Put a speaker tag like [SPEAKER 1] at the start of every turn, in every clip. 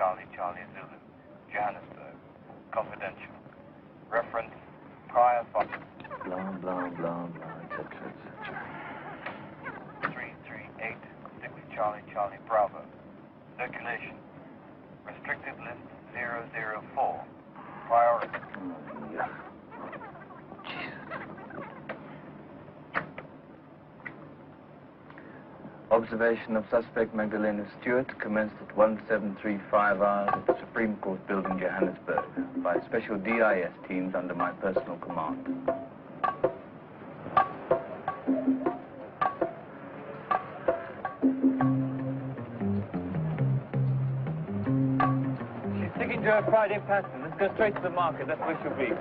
[SPEAKER 1] Charlie, Charlie Zulu, Johannesburg. Confidential. Reference, prior file.
[SPEAKER 2] Blah, blah, blah, blah, etc., etc.
[SPEAKER 1] 338, 6 Charlie, Charlie Bravo. Circulation. Restricted list 004. Priority.
[SPEAKER 2] Oh, yeah. Jesus. Observation of suspect Magdalena Stewart commenced at 1735 hours at the Supreme Court building, Johannesburg, by special DIS teams under my personal command.
[SPEAKER 3] She's sticking to her Friday pattern. Let's go straight to the market. That's where she'll be.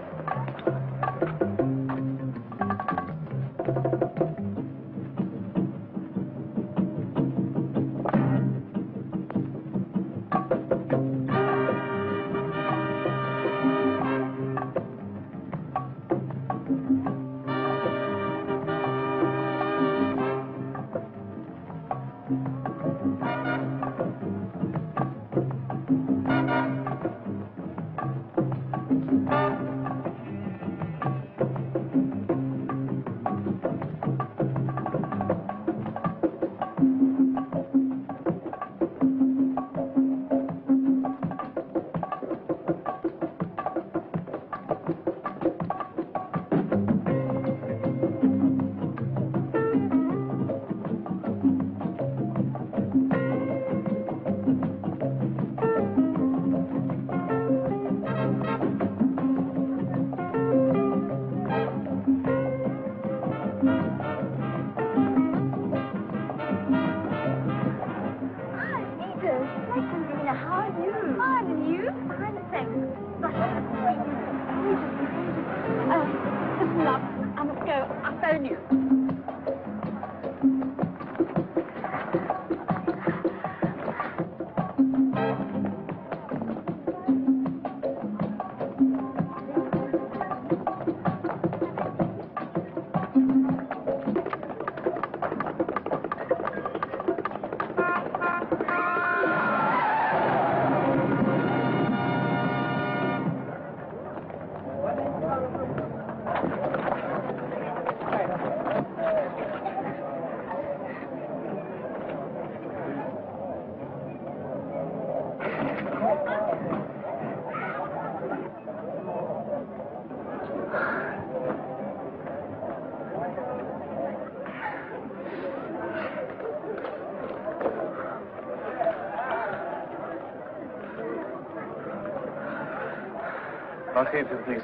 [SPEAKER 2] I'll see if the police.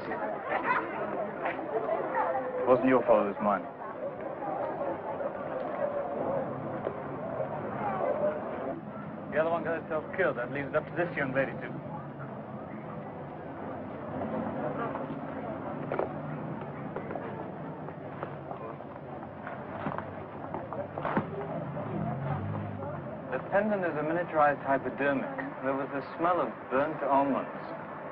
[SPEAKER 2] It wasn't your fault, it was mine.
[SPEAKER 3] The other one got herself killed. That leaves it up to this young lady to...
[SPEAKER 2] The pendant is a miniaturized hypodermic. There was a smell of burnt almonds.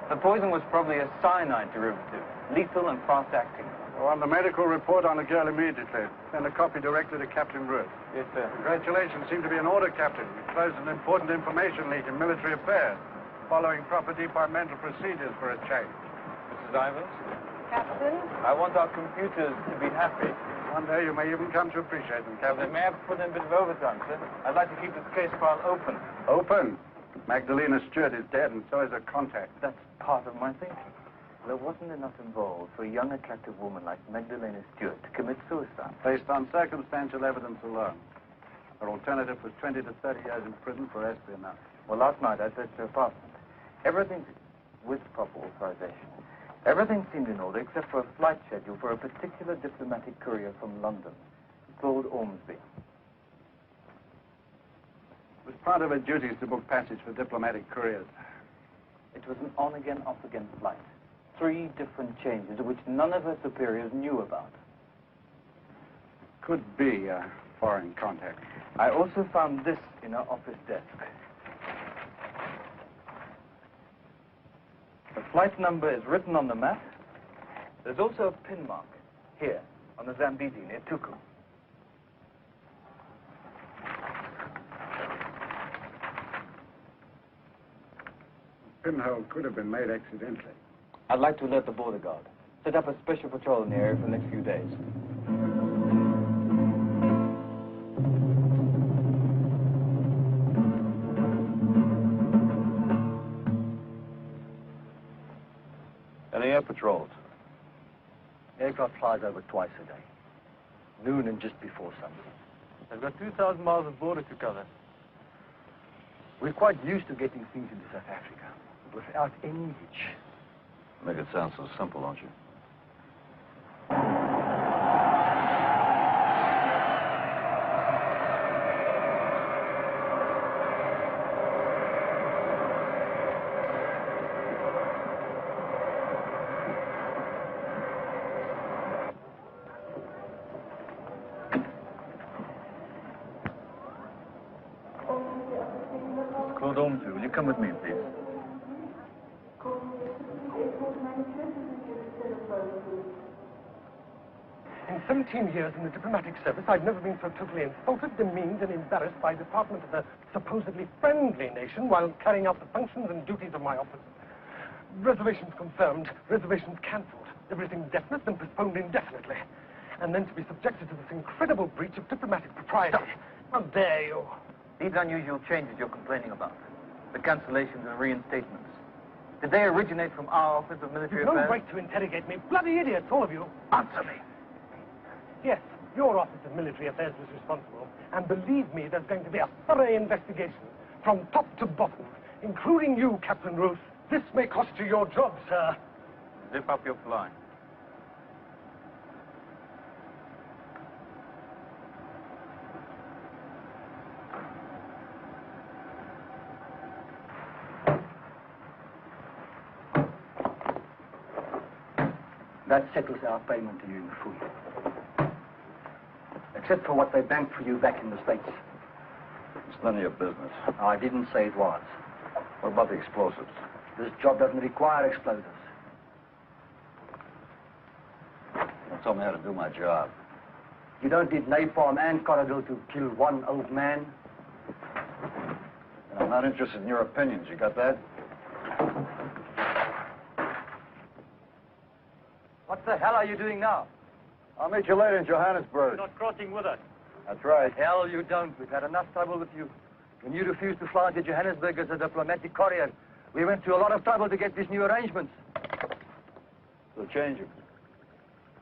[SPEAKER 2] The poison was probably a cyanide derivative, lethal and fast-acting.
[SPEAKER 4] Oh, on the medical report on the girl immediately. Send a copy directly to Captain Root.
[SPEAKER 2] Yes, sir.
[SPEAKER 4] Congratulations. Seem to be in order, Captain. You closed an important information leak in military affairs, following proper departmental procedures for a change.
[SPEAKER 2] Mrs. Ivers?
[SPEAKER 5] Captain?
[SPEAKER 2] I want our computers to be happy.
[SPEAKER 4] One day you may even come to appreciate them, Captain.
[SPEAKER 2] May I put in a bit of overtime, sir? I'd like to keep this case file open.
[SPEAKER 4] Open? Magdalena Stewart is dead, and so is her contact.
[SPEAKER 2] That's part of my thinking. There wasn't enough involved for a young, attractive woman like Magdalena Stewart to commit suicide.
[SPEAKER 4] Based on circumstantial evidence alone. Her alternative was 20 to 30 years in prison for espionage.
[SPEAKER 2] Well, last night I searched her apartment. Everything, with proper authorization, everything seemed in order except for a flight schedule for a particular diplomatic courier from London, Lord Ormsby.
[SPEAKER 4] It was part of her duties to book passage for diplomatic couriers.
[SPEAKER 2] It was an on-again, off-again flight. 3 different changes, which none of her superiors knew about.
[SPEAKER 4] Could be a foreign contact.
[SPEAKER 2] I also found this in her office desk. The flight number is written on the map. There's also a pin mark here on the Zambezi near Tuku.
[SPEAKER 4] pinhole could have been made accidentally.
[SPEAKER 2] I'd like to alert the border guard. Set up a special patrol in the area for the next few days.
[SPEAKER 5] Any air patrols?
[SPEAKER 6] Aircraft flies over twice a day. Noon and just before sunset.
[SPEAKER 3] They've got 2,000 miles of border to cover.
[SPEAKER 6] We're quite used to getting things into South Africa without any hitch.
[SPEAKER 5] Make it sound so simple, don't you?
[SPEAKER 3] Will you come with me, please?
[SPEAKER 7] In 17 years in the diplomatic service, I've never been so totally insulted, demeaned, and embarrassed by the department of a supposedly friendly nation while carrying out the functions and duties of my office. Reservations confirmed, reservations cancelled, everything definite and postponed indefinitely. And then to be subjected to this incredible breach of diplomatic propriety. How dare you?
[SPEAKER 2] These unusual changes you're complaining about, the cancellations and reinstatements, did they originate from our Office of Military
[SPEAKER 7] You've no
[SPEAKER 2] Affairs?
[SPEAKER 7] right to interrogate me. Bloody idiots, all of you.
[SPEAKER 2] Answer me.
[SPEAKER 7] Yes, your Office of Military Affairs was responsible. And believe me, there's going to be a thorough investigation from top to bottom, including you, Captain Roos. This may cost you your job, sir.
[SPEAKER 3] Zip up your fly.
[SPEAKER 6] That settles our payment to you in full. Except for what they banked for you back in the States.
[SPEAKER 5] It's none of your business.
[SPEAKER 6] I didn't say it was.
[SPEAKER 5] What about the explosives?
[SPEAKER 6] This job doesn't require explosives.
[SPEAKER 5] Don't tell me how to do my job.
[SPEAKER 6] You don't need napalm and corridor to kill one old man.
[SPEAKER 5] And I'm not interested in your opinions. You got that?
[SPEAKER 6] What the hell are you doing now?
[SPEAKER 5] I'll meet you later in Johannesburg.
[SPEAKER 3] You're not crossing with us.
[SPEAKER 5] That's right.
[SPEAKER 6] Hell, you don't. We've had enough trouble with you. When you refused to fly to Johannesburg as a diplomatic courier, we went to a lot of trouble to get these new arrangements.
[SPEAKER 5] So change them.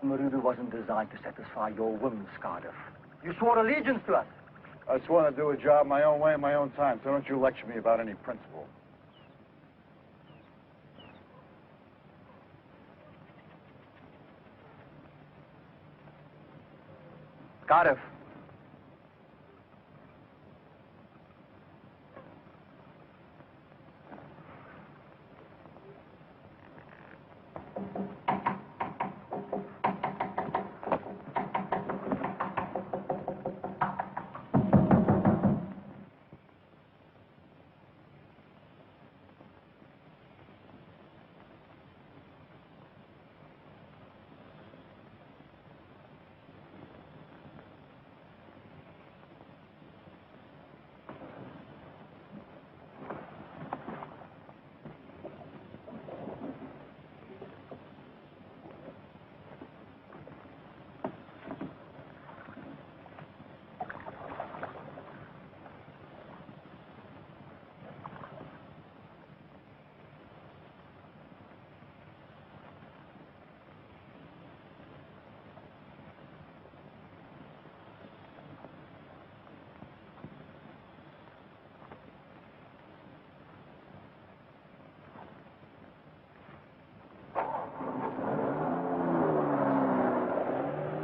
[SPEAKER 6] Morrow wasn't designed to satisfy your whims, Cardiff. You swore allegiance to us.
[SPEAKER 5] I just want to do a job my own way, in my own time, so don't you lecture me about any principle.
[SPEAKER 6] Cardiff.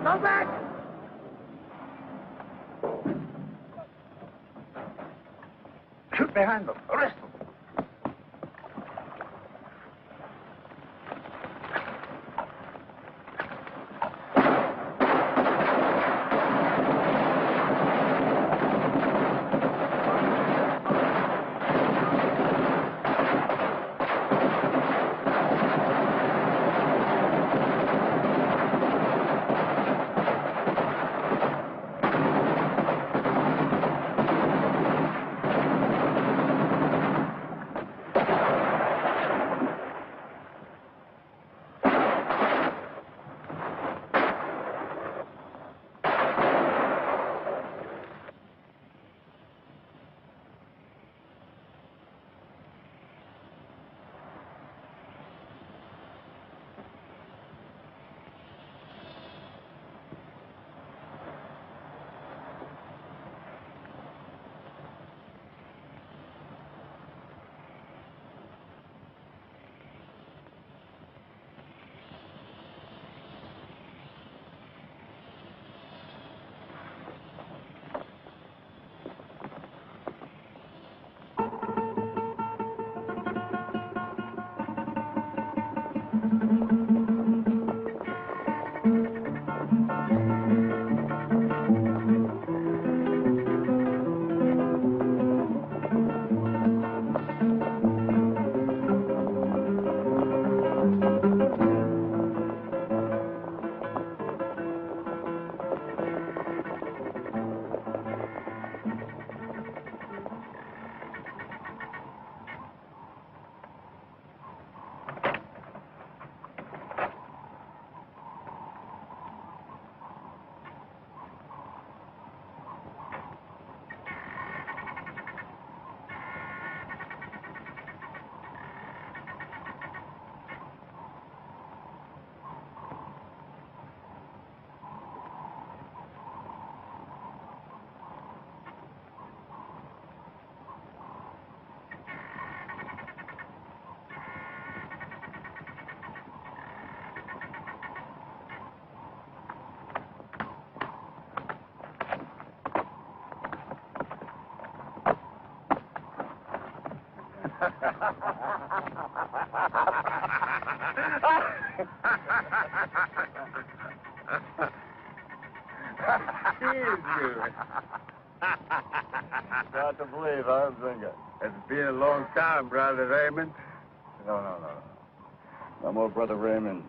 [SPEAKER 7] Come back!
[SPEAKER 5] Shoot behind them. Arrest them. Hard to believe, huh, Zinga?
[SPEAKER 4] It's been a long time, Brother Raymond.
[SPEAKER 5] No. No more Brother Raymond.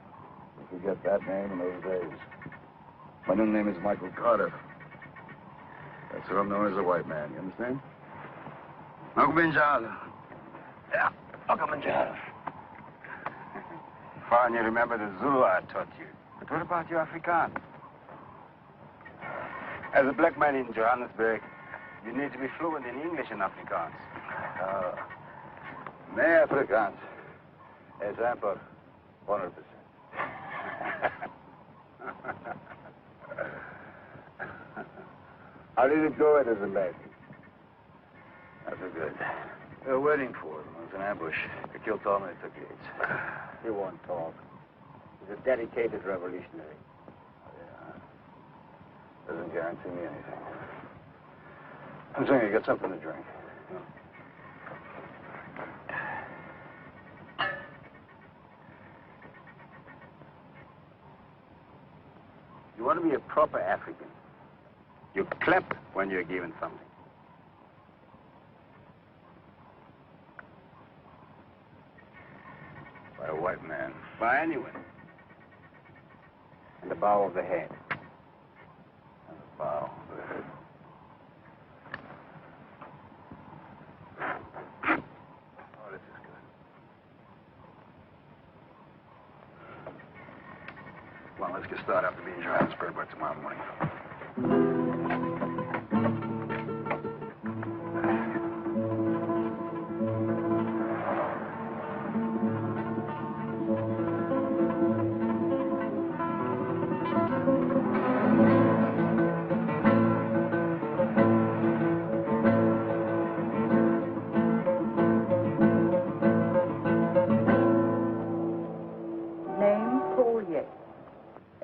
[SPEAKER 5] You forget that name in those days. My new name is Michael Carter. That's what I'm known as a white man, you understand?
[SPEAKER 4] Uncle Benjala.
[SPEAKER 5] Yeah, Uncle Manjaro.
[SPEAKER 4] Fine, you remember the Zulu I taught you. But what about your Afrikaans? As a black man in Johannesburg, you need to be fluent in English and Afrikaans.
[SPEAKER 5] Nee, Afrikaans. Is amper 100%.
[SPEAKER 4] How did it go at his leg?
[SPEAKER 5] Not so good. They were waiting for him. It was an ambush. They killed Tom and they took Yates.
[SPEAKER 6] He won't talk. He's a dedicated revolutionary.
[SPEAKER 5] Yeah. Doesn't guarantee me anything. I'm saying you get something to drink.
[SPEAKER 4] You want to be a proper African. You clap when you're given something.
[SPEAKER 5] By a white man.
[SPEAKER 4] By anyone. And the bow of the head.
[SPEAKER 5] Wow. Oh, this is good. Well, let's get started. I have to be in Johannesburg by tomorrow morning.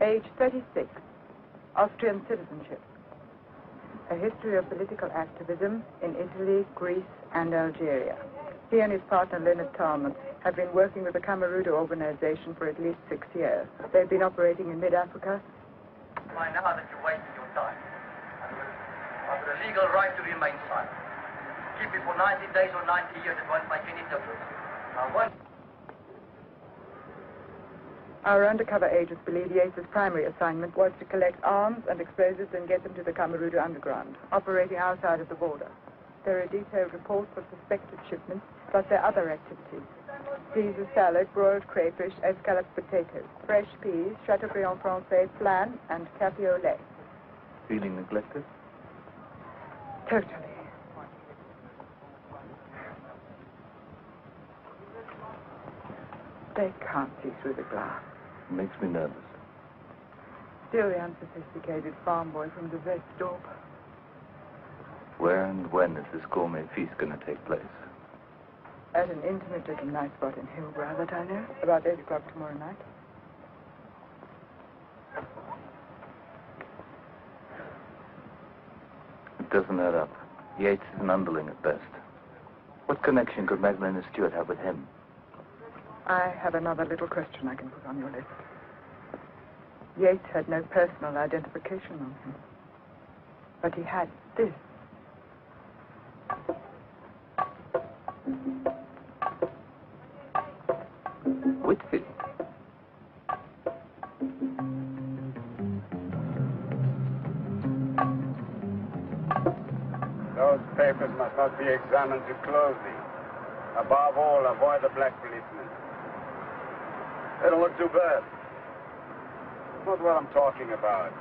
[SPEAKER 8] Age 36, Austrian citizenship. A history of political activism in Italy, Greece, and Algeria. He and his partner, Leonard Talman, have been working with the Camerudo organization for at least 6 years. They've been operating in mid-Africa.
[SPEAKER 6] By now that you're wasting your time. I've got a legal right to remain silent. Keep it for 90 days or 90 years, it won't make any difference. Now, one...
[SPEAKER 8] Our undercover agents believe Yates' primary assignment was to collect arms and explosives and get them to the Camerudo underground, operating outside of the border. There are detailed reports of suspected shipments, plus their other activities. Caesar salad, broiled crayfish, escalloped potatoes, fresh peas, chateaubriand francais, flan, and cafe au lait.
[SPEAKER 2] Feeling neglected?
[SPEAKER 8] Totally. They can't see through the glass.
[SPEAKER 2] Makes me nervous.
[SPEAKER 8] Still the unsophisticated farm boy from the Westdorp.
[SPEAKER 2] Where and when is this gourmet feast going to take place?
[SPEAKER 8] At an intimate little night spot in Hillbrow that I know. About 8 o'clock tomorrow night.
[SPEAKER 2] It doesn't add up. Yates is an underling at best. What connection could Magdalena Stewart have with him?
[SPEAKER 8] I have another little question I can put on your list. Yates had no personal identification on him. But he had this.
[SPEAKER 2] Whitfield.
[SPEAKER 4] Those papers must not be examined too closely. Above all, avoid the black policemen.
[SPEAKER 5] They don't look too bad.
[SPEAKER 4] That's not what I'm talking about.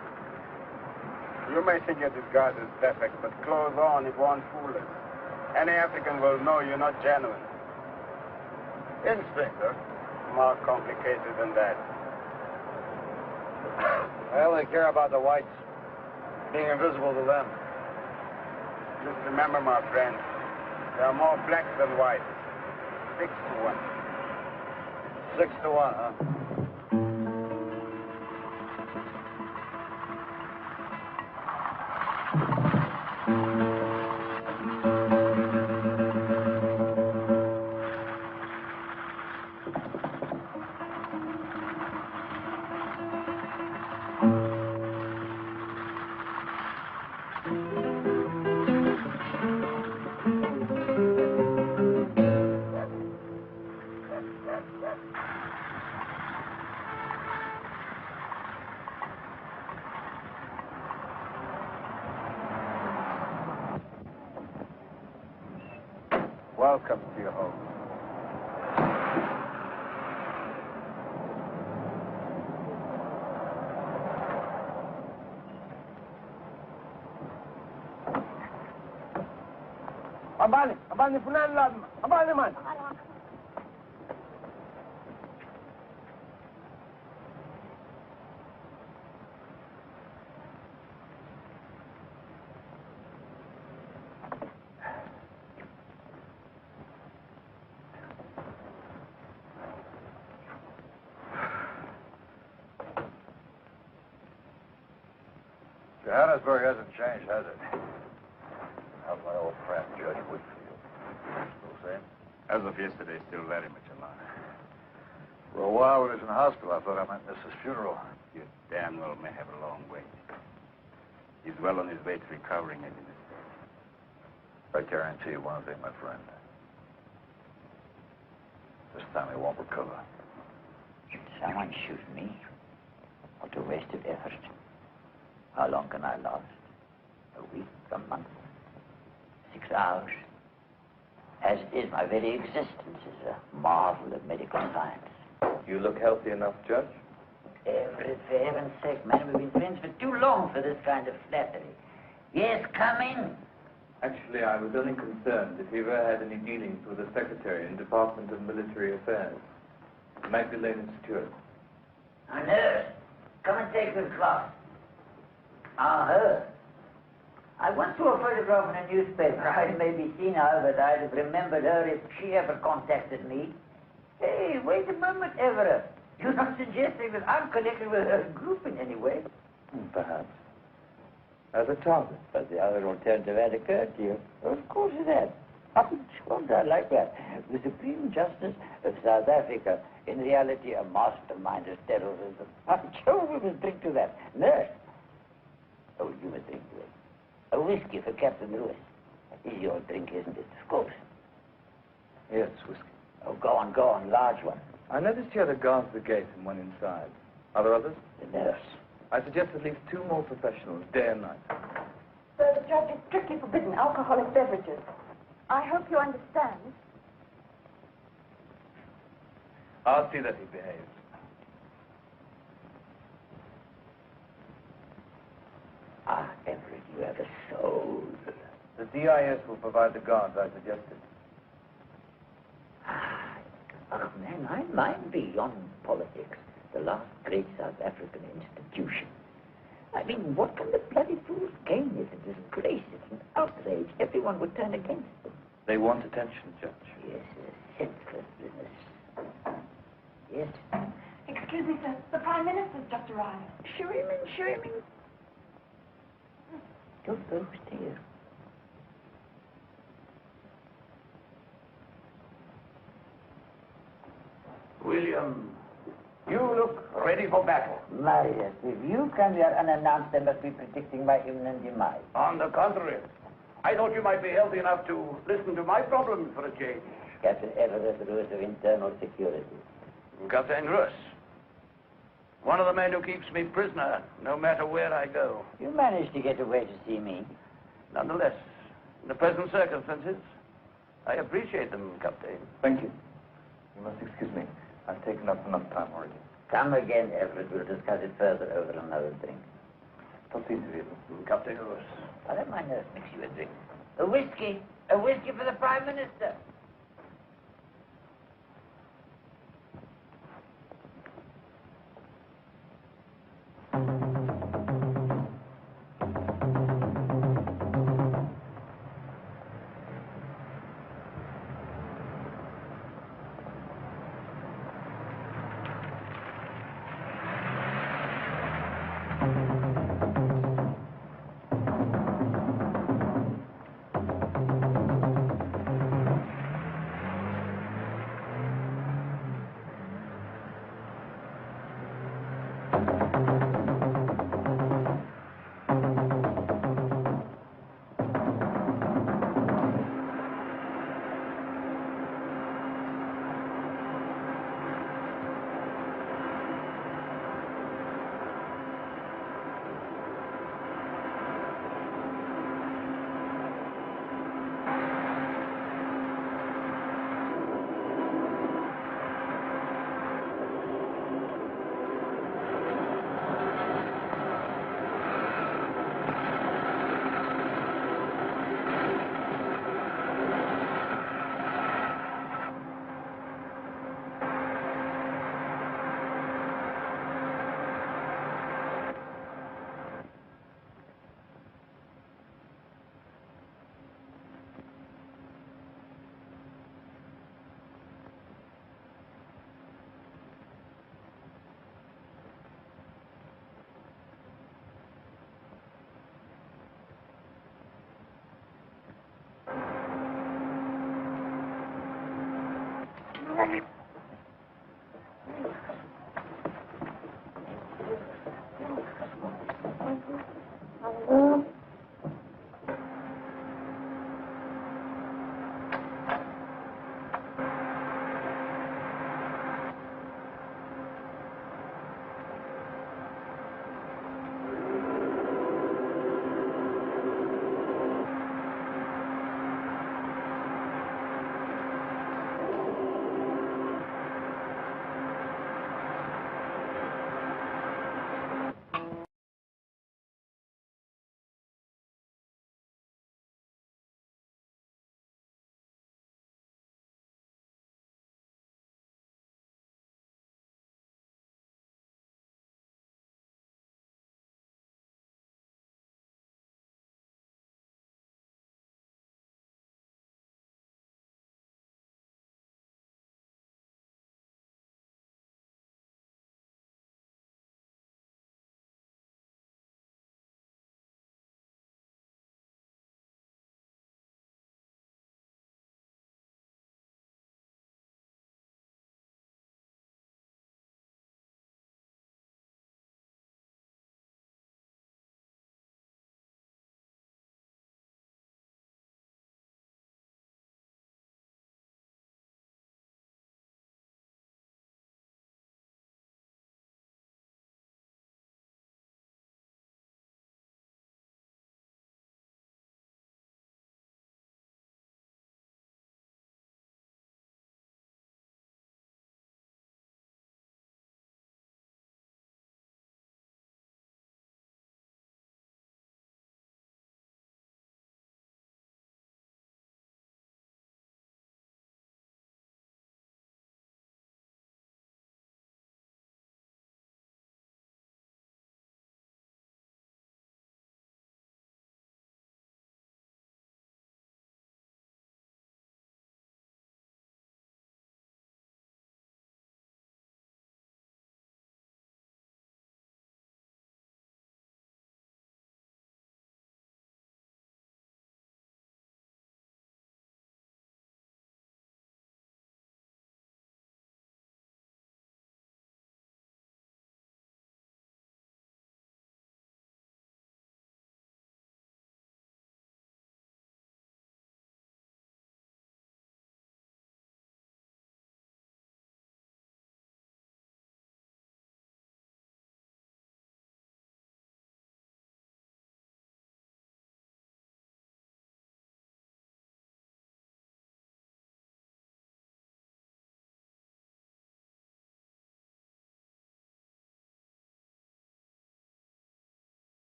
[SPEAKER 4] You may think your disguise is perfect, but clothes on, it won't fool us. Any African will know you're not genuine.
[SPEAKER 5] Inspector.
[SPEAKER 4] More complicated than that.
[SPEAKER 5] I only care about the whites. Being invisible to them.
[SPEAKER 4] Just remember, my friend, there are more blacks than whites. 6 to 1.
[SPEAKER 5] 6 to 1, huh?
[SPEAKER 4] else comes to your home.
[SPEAKER 9] Abani funan lad, abani man.
[SPEAKER 5] Johannesburg hasn't changed, has it? How's my old friend, Judge Whitfield? Still the same?
[SPEAKER 4] As of yesterday, still very much alive.
[SPEAKER 5] For a while, when he was in the hospital, I thought I might miss his funeral.
[SPEAKER 4] You damn well may have a long wait. He's well on his way to recovering it in his state.
[SPEAKER 5] I guarantee you one thing, my friend. This time he won't recover.
[SPEAKER 10] Should someone shoot me? What a wasted effort. How long can I last? A week, a month, 6 hours? As is, my very existence is a marvel of medical science.
[SPEAKER 2] You look healthy enough, Judge.
[SPEAKER 10] Everett, for heaven's sake, man, we've been friends for too long for this kind of flattery. Yes, come in.
[SPEAKER 2] Actually, I was only concerned if you ever had any dealings with the Secretary in Department of Military Affairs, Magdalena Stewart.
[SPEAKER 10] A nurse. Come and take this glass. Ah, her. I once saw a photograph in a newspaper. I may be senile, but I'd have remembered her if she ever contacted me. Hey, wait a moment, Everett. You're not suggesting that I'm connected with her group in any way?
[SPEAKER 2] Perhaps. As a target.
[SPEAKER 10] But the other alternative had occurred to you. Of course it had. Won't I like that? The Supreme Justice of South Africa, in reality a mastermind of terrorism. Joe, we must drink to that. Nurse. Oh, you must drink to it. A whiskey for Captain Lewis. Is your drink, isn't it? Of course.
[SPEAKER 2] Yes, whiskey.
[SPEAKER 10] Oh, go on, large one.
[SPEAKER 2] I noticed you had a guard at the gate and one inside. Are there others?
[SPEAKER 10] The nurse.
[SPEAKER 2] I suggest at least 2 more professionals, day and night.
[SPEAKER 8] Sir, the judge is strictly forbidden alcoholic beverages. I hope you understand.
[SPEAKER 2] I'll see that he behaves.
[SPEAKER 10] Ah, Everett, you have a soul.
[SPEAKER 2] The DIS will provide the guards I suggested.
[SPEAKER 10] Oh, man, I mind beyond politics. The last great South African institution. I mean, what can the bloody fools gain? It's a disgrace. It's an outrage. Everyone would turn against them.
[SPEAKER 2] They want attention, Judge.
[SPEAKER 10] Yes, a senseless business. Yes.
[SPEAKER 8] Excuse me, sir. The Prime Minister's just arrived.
[SPEAKER 10] Show him in. Don't go here.
[SPEAKER 9] William, you look ready for battle.
[SPEAKER 10] Marius, if you come here unannounced, they must be predicting my imminent demise.
[SPEAKER 9] On the contrary, I thought you might be healthy enough to listen to my problems for a change.
[SPEAKER 10] Captain Everett Lewis of Internal Security.
[SPEAKER 9] Captain Russ. One of the men who keeps me prisoner, no matter where I go.
[SPEAKER 10] You managed to get away to see me.
[SPEAKER 9] Nonetheless, in the present circumstances, I appreciate them, Captain.
[SPEAKER 2] Thank you. You must excuse me. I've taken up enough time already.
[SPEAKER 10] Come again, Everett. We'll discuss it further over another drink.
[SPEAKER 2] Tot ziens, William.
[SPEAKER 9] Captain Russ.
[SPEAKER 10] I'll let my nurse mix you a drink. A whiskey. A whiskey for the Prime Minister.
[SPEAKER 11] for me.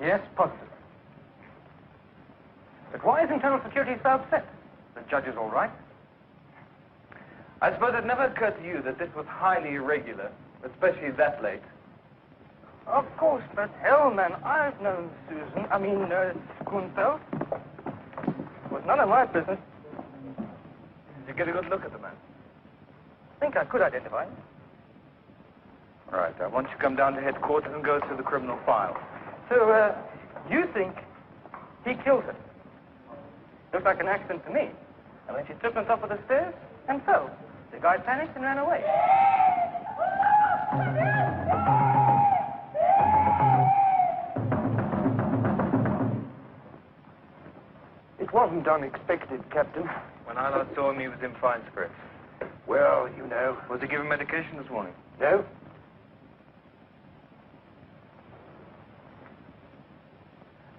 [SPEAKER 3] Yes, positive. But why is Internal Security so upset? The judge is all right. I suppose it never occurred to you that this was highly irregular, especially that late.
[SPEAKER 7] Of course, but hell, man, I've known Susan. Gunther. It was none of my business.
[SPEAKER 3] Did you get a good look at the man?
[SPEAKER 7] I think I could identify him.
[SPEAKER 3] All right, I want you to come down to headquarters and go through the criminal file.
[SPEAKER 7] So, you think he killed her? Looked like an accident to me. And then she tripped on top of the stairs and fell. The guy panicked and ran away.
[SPEAKER 11] It wasn't unexpected, Captain.
[SPEAKER 3] When I last saw him, he was in fine spirits.
[SPEAKER 11] Well, you know.
[SPEAKER 3] Was he given medication this morning?
[SPEAKER 11] No?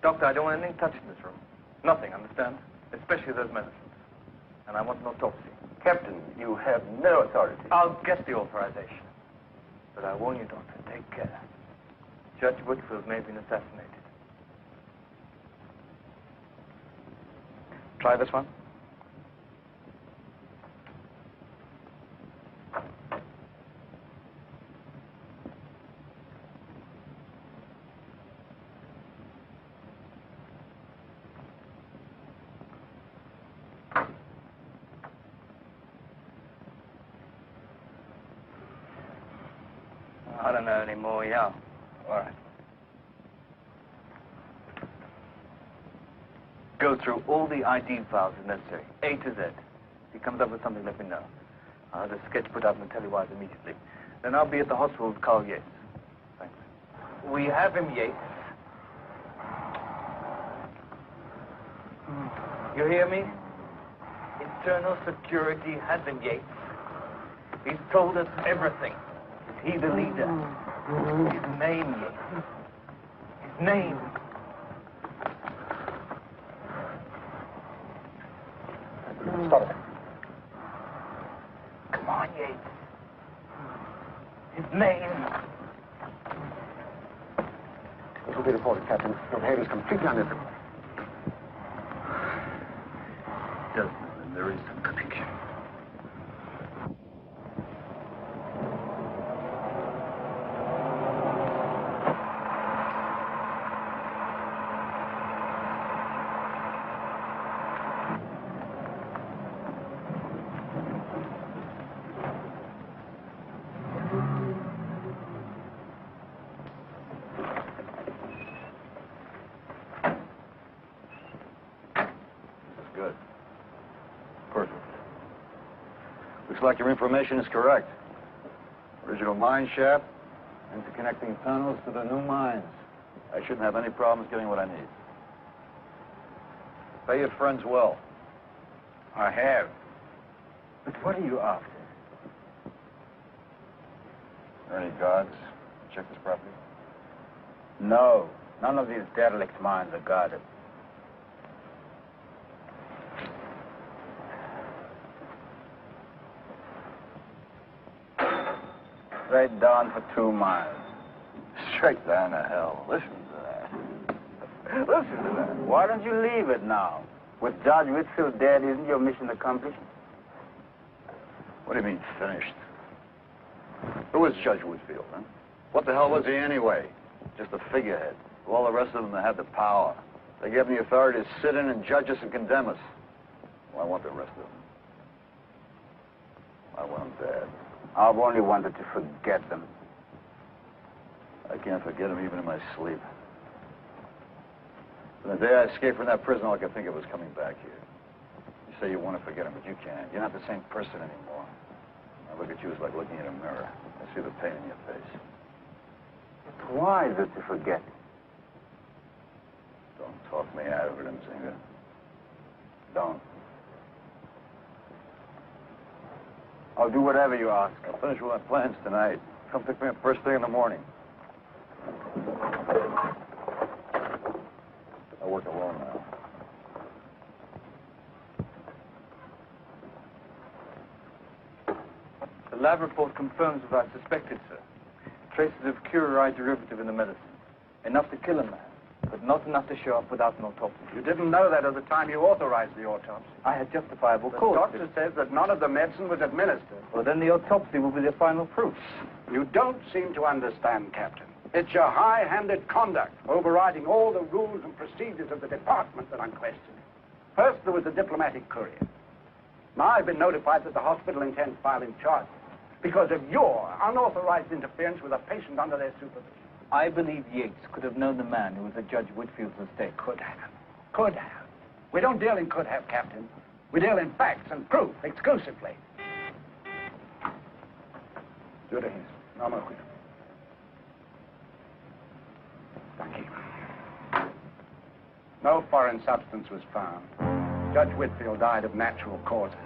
[SPEAKER 3] Doctor, I don't want anything touched in this room. Nothing, understand? Especially those medicines. And I want an autopsy.
[SPEAKER 11] Captain, you have no authority.
[SPEAKER 3] I'll get the authorization. But I warn you, Doctor, take care. Judge Whitfield may have been assassinated. Try this one.
[SPEAKER 10] I don't know anymore, yeah.
[SPEAKER 3] All right. Go through all the ID files if necessary, A to Z. If he comes up with something, let me know. I'll have a sketch put up and tell you why immediately. Then I'll be at the hospital with Carl Yates. Thanks.
[SPEAKER 11] We have him, Yates.
[SPEAKER 3] You hear me? Internal Security has him, Yates. He's told us everything. Is he the leader? His name, Yates. His name.
[SPEAKER 11] Stop it.
[SPEAKER 3] Come on, Yates. His name.
[SPEAKER 11] This will be reported, Captain. Your head is completely unnecessary.
[SPEAKER 3] Does and there is some connection.
[SPEAKER 5] Good. Perfect. Looks like your information is correct. Original mine shaft, interconnecting tunnels to the new mines. I shouldn't have any problems getting what I need. Pay your friends well.
[SPEAKER 11] I have.
[SPEAKER 2] But what are you after?
[SPEAKER 5] Are there any guards? Check this property?
[SPEAKER 11] No. None of these derelict mines are guarded. Straight down for 2 miles.
[SPEAKER 5] Straight down to hell. Listen to that.
[SPEAKER 11] Listen to that. Why don't you leave it now? With Judge Whitfield dead, isn't your mission accomplished?
[SPEAKER 5] What do you mean, finished? Who was Judge Whitfield, huh? What the hell was he anyway? Just a figurehead. All the rest of them that had the power. They gave him the authority to sit in and judge us and condemn us. Well, I want the rest of them. I want them dead.
[SPEAKER 11] I've only wanted to forget them.
[SPEAKER 5] I can't forget them even in my sleep. From the day I escaped from that prison, all I could think of was coming back here. You say you want to forget them, but you can't. You're not the same person anymore. I look at you as like looking in a mirror. I see the pain in your face.
[SPEAKER 11] But why is it to forget?
[SPEAKER 5] Don't talk me out of it, Mzinga. Don't.
[SPEAKER 11] I'll do whatever you ask.
[SPEAKER 5] I'll finish with my plans tonight. Come pick me up first thing in the morning. I work alone now.
[SPEAKER 3] The lab report confirms what I suspected, sir. Traces of curare derivative in the medicine. Enough to kill a man.
[SPEAKER 2] not enough to show up without an autopsy.
[SPEAKER 11] You didn't know that at the time you authorized the autopsy.
[SPEAKER 2] I had justifiable
[SPEAKER 11] The
[SPEAKER 2] cause.
[SPEAKER 11] doctor says that none of the medicine was administered.
[SPEAKER 2] Well, then the autopsy will be the final proof.
[SPEAKER 11] You don't seem to understand, Captain. It's your high-handed conduct, overriding all the rules and procedures of the department that I'm questioning. First, there was the diplomatic courier. Now I've been notified that the hospital intends filing charges because of your unauthorized interference with a patient under their supervision.
[SPEAKER 2] I believe Yates could have known the man who was at Judge Whitfield's estate.
[SPEAKER 11] Could have. Could have. We don't deal in could have, Captain. We deal in facts and proof exclusively. Do it again. No more quick. Thank you. No foreign substance was found. Judge Whitfield died of natural causes.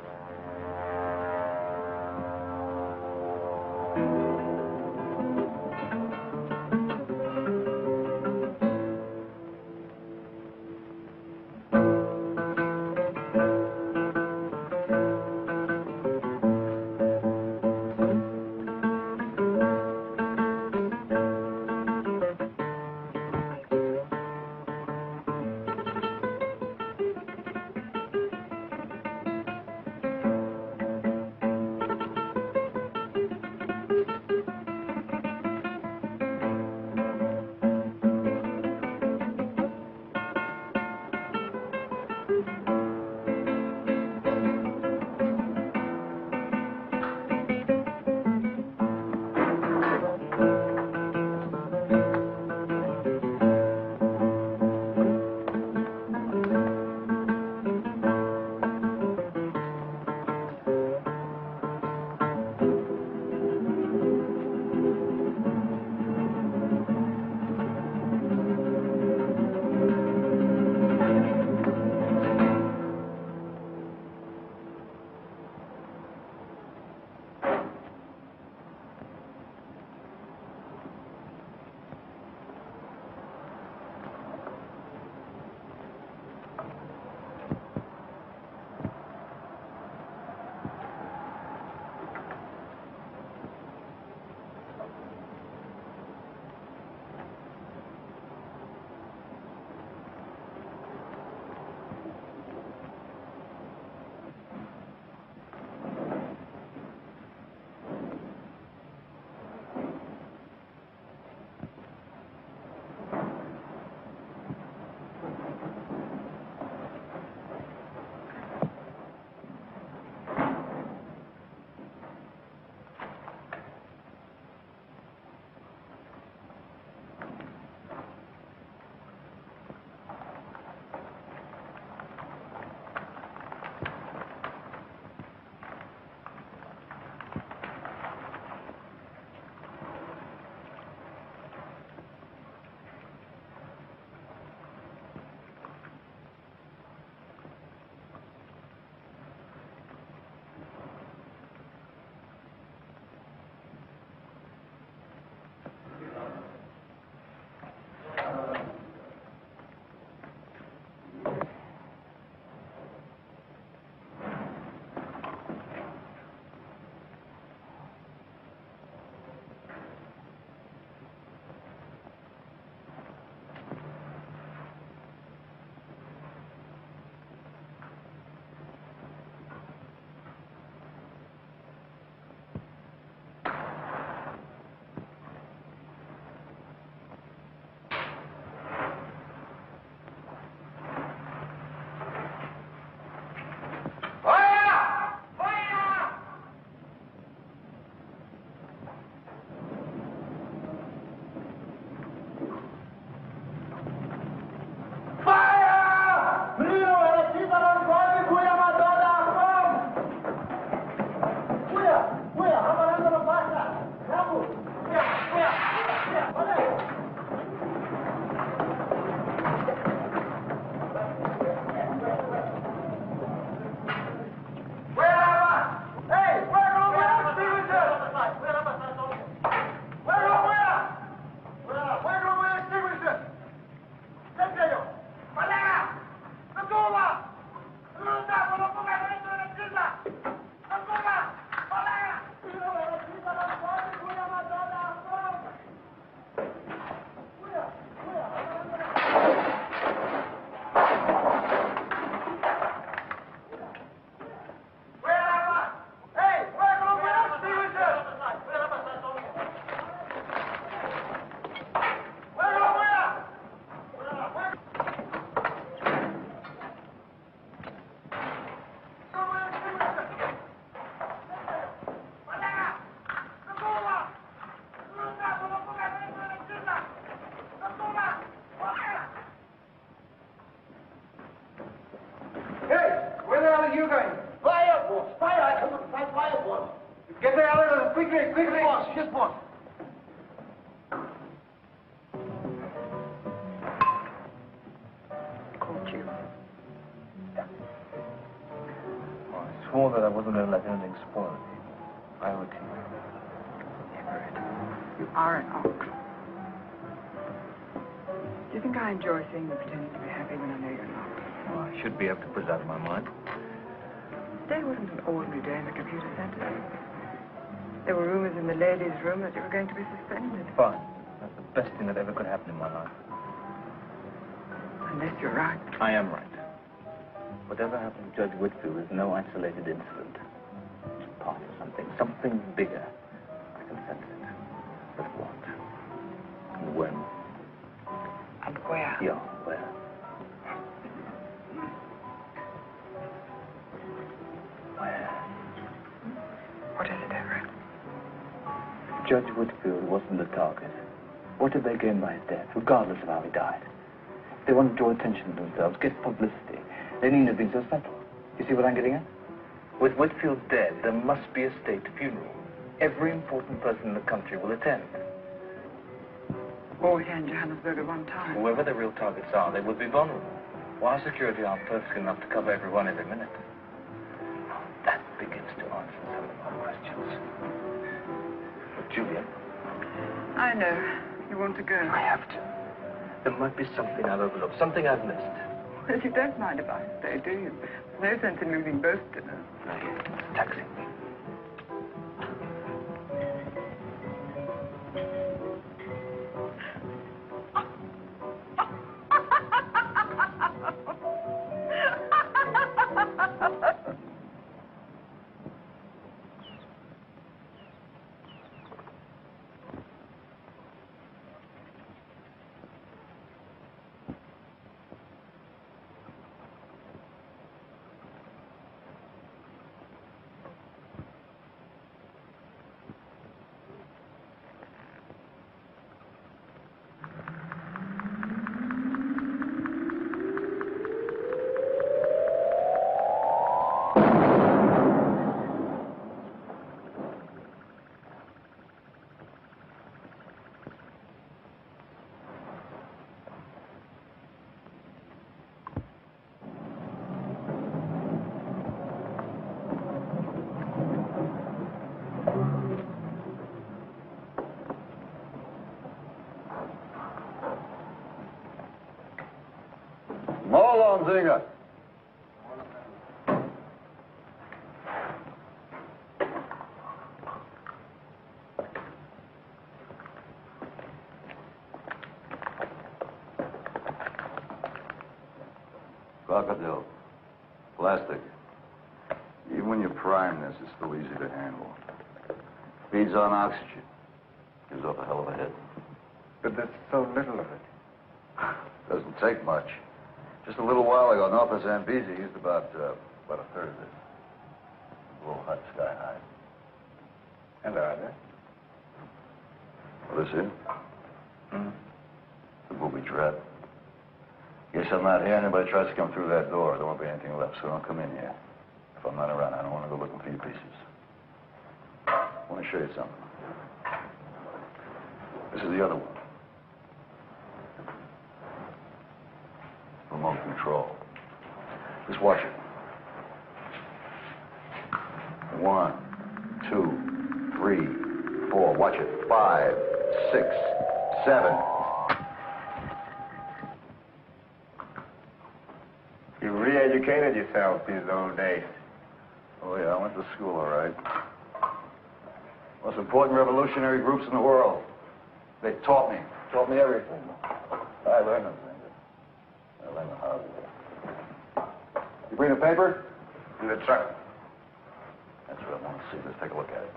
[SPEAKER 3] quickly, quickly. Just one.
[SPEAKER 8] Caught you.
[SPEAKER 2] Oh, I swore that I wasn't going to let anything spoil it. I owe it to you.
[SPEAKER 8] Everett, you are an ox. Do you think I enjoy seeing you pretending to be happy when I know you're not?
[SPEAKER 2] Oh, I should be able to put it out of my mind.
[SPEAKER 8] Today wasn't an ordinary day in the computer center. There were rumors in the ladies' room that you were going to be suspended.
[SPEAKER 2] Fine. That's the best thing that ever could happen in my life.
[SPEAKER 8] Unless you're right.
[SPEAKER 2] I am right. Whatever happened to Judge Whitfield is no isolated incident. It's part of something bigger. I can sense it. But what? And when?
[SPEAKER 8] And where?
[SPEAKER 2] Yeah, where? Where?
[SPEAKER 8] What is it, Everett?
[SPEAKER 2] Judge Whitfield wasn't the target. What did they gain by his death, regardless of how he died? They wanted to draw attention to themselves, get publicity. They needn't have been so special. You see what I'm getting at? With Whitfield dead, there must be a state funeral. Every important person in the country will attend.
[SPEAKER 8] All here in Johannesburg at one time.
[SPEAKER 2] Whoever the real targets are, they will be vulnerable. Why security aren't perfect enough to cover everyone every minute? That begins to answer some of my questions. But Julia...
[SPEAKER 8] I know. You want to go.
[SPEAKER 2] I have to. There might be something I've overlooked, something I've missed.
[SPEAKER 8] Well, you don't mind if I stay, do you? There's no sense in losing both dinners.
[SPEAKER 2] Taxi.
[SPEAKER 5] Zinger. Crocodile. Plastic. Even when you prime this, it's still easy to handle. Feeds on oxygen. Gives off a hell of a hit.
[SPEAKER 2] But there's so little of it.
[SPEAKER 5] Doesn't take much. Just a little while ago, north of Zambezi used about a third of it. A little hut sky high.
[SPEAKER 2] And are there?
[SPEAKER 5] Well, this is? The booby trap. Guess I'm not here. Anybody tries to come through that door, there won't be anything left, so don't come in here. If I'm not around, I don't want to go looking for your pieces. I want to show you something. This is the other one. Remote control. Just watch it. 1, 2, 3, 4. Watch it. 5, 6, 7.
[SPEAKER 4] You re-educated yourself these old days.
[SPEAKER 5] Oh, yeah, I went to school, all right. Most important revolutionary groups in the world. They taught me everything. I learned them. I learned the hard way. You bring the paper?
[SPEAKER 4] In the truck.
[SPEAKER 5] That's what I want to see. Let's take a look at it.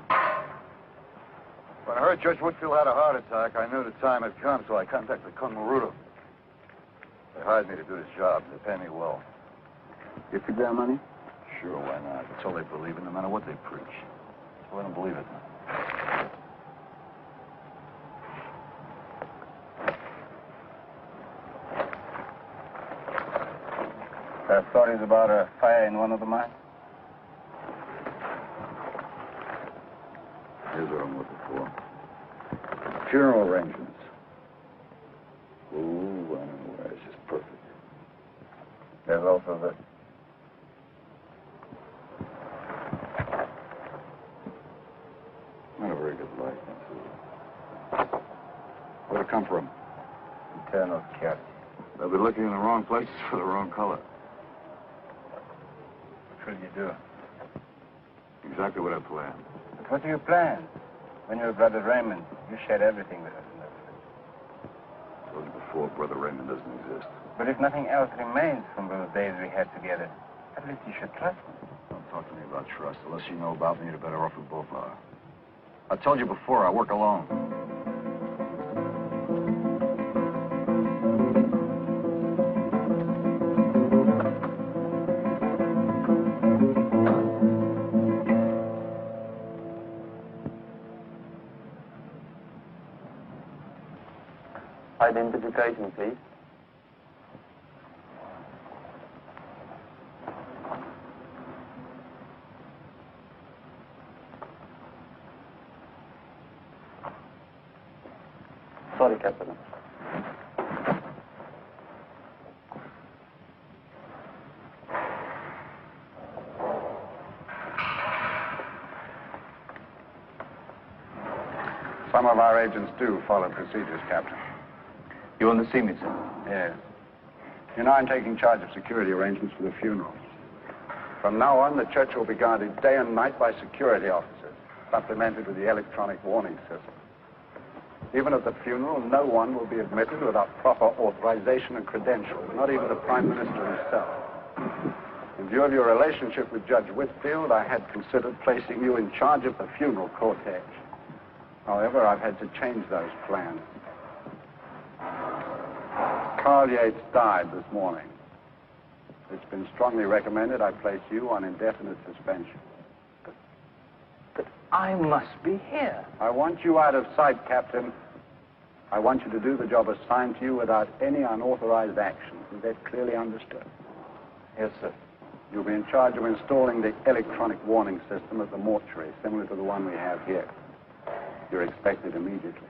[SPEAKER 5] When I heard Judge Whitfield had a heart attack, I knew the time had come, so I contacted Morrow. They hired me to do this job. They pay me well.
[SPEAKER 4] You took their money?
[SPEAKER 5] Sure, why not? That's all they believe in, no matter what they preach. So I don't believe it.
[SPEAKER 4] There are stories about a fire in one of the mines?
[SPEAKER 5] Here's a funeral arrangements. Ooh, I know where. It's just perfect.
[SPEAKER 2] There's also the...
[SPEAKER 5] Not a very good light. Where'd it come from?
[SPEAKER 2] Eternal security.
[SPEAKER 5] They'll be looking in the wrong places for the wrong color.
[SPEAKER 2] What will you do?
[SPEAKER 5] Exactly what I planned.
[SPEAKER 2] But what do you plan? When you were Brother Raymond, you shared everything with us in those days.
[SPEAKER 5] I told you before, Brother Raymond doesn't exist.
[SPEAKER 2] But if nothing else remains from those days we had together, at least you should trust me.
[SPEAKER 5] Don't talk to me about trust. The less you know about me, the better off we both are. I told you before, I work alone.
[SPEAKER 2] Identification, please. Sorry, Captain.
[SPEAKER 11] Some of our agents do follow procedures, Captain.
[SPEAKER 2] You want to see me, sir?
[SPEAKER 11] Yes. You know, I'm taking charge of security arrangements for the funeral. From now on, the church will be guarded day and night by security officers, supplemented with the electronic warning system. Even at the funeral, no one will be admitted without proper authorization and credentials, not even the Prime Minister himself. In view of your relationship with Judge Whitfield, I had considered placing you in charge of the funeral cortege. However, I've had to change those plans. Carl Yates died this morning. It's been strongly recommended I place you on indefinite suspension.
[SPEAKER 2] But I must be here.
[SPEAKER 11] I want you out of sight, Captain. I want you to do the job assigned to you without any unauthorized action. Is that clearly understood?
[SPEAKER 2] Yes, sir.
[SPEAKER 11] You'll be in charge of installing the electronic warning system at the mortuary, similar to the one we have here. You're expected immediately.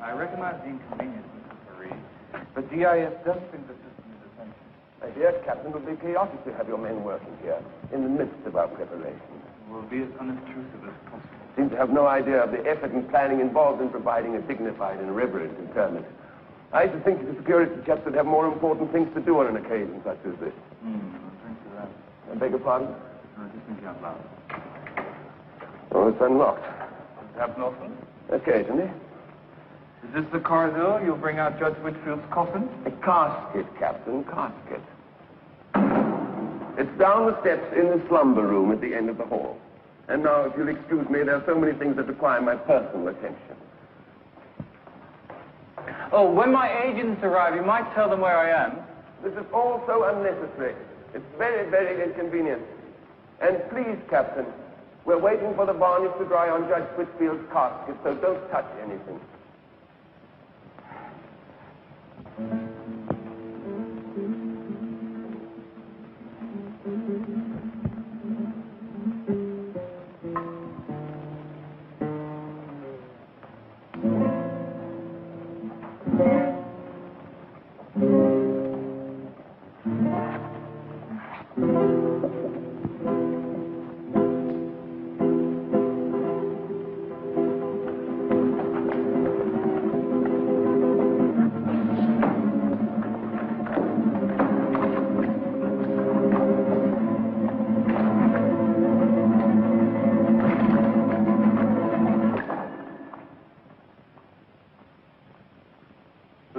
[SPEAKER 2] I recognize the inconvenience, Mr. Marie, but DIS does think the system is essential.
[SPEAKER 12] My dear Captain, it would be chaotic to have your men working here in the midst of our preparations.
[SPEAKER 2] We'll be as unobtrusive as possible.
[SPEAKER 12] Seem to have no idea of the effort and planning involved in providing a dignified and reverent interment. I used to think the security chaps would have more important things to do on an occasion such as this.
[SPEAKER 2] I'll drink to that.
[SPEAKER 12] I beg your pardon?
[SPEAKER 2] No, just thinking out loud.
[SPEAKER 12] Oh, it's unlocked.
[SPEAKER 2] Does it happen often?
[SPEAKER 12] Occasionally.
[SPEAKER 2] Is this the corridor you'll bring out Judge Whitfield's coffin?
[SPEAKER 12] A casket, Captain, casket. It's down the steps in the slumber room at the end of the hall. And now, if you'll excuse me, there are so many things that require my personal attention.
[SPEAKER 2] Oh, when my agents arrive, you might tell them where I am.
[SPEAKER 12] This is all so unnecessary. It's very, very inconvenient. And please, Captain, we're waiting for the varnish to dry on Judge Whitfield's casket, so don't touch anything.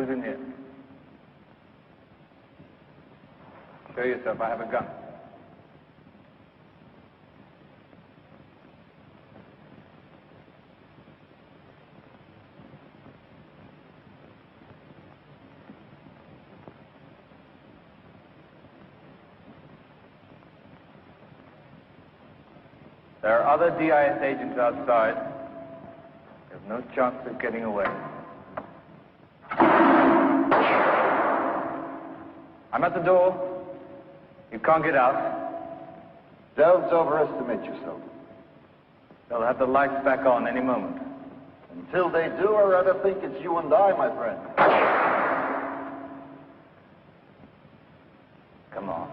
[SPEAKER 2] Who's in here? Show yourself. I have a gun. There are other DIS agents outside. You have no chance of getting away. I'm at the door. You can't get out.
[SPEAKER 5] Don't overestimate yourself.
[SPEAKER 2] They'll have the lights back on any moment.
[SPEAKER 5] Until they do, I rather think it's you and I, my friend.
[SPEAKER 2] Come on.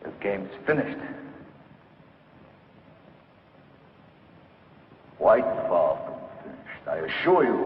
[SPEAKER 2] This game's finished.
[SPEAKER 5] Quite far from finished, I assure you.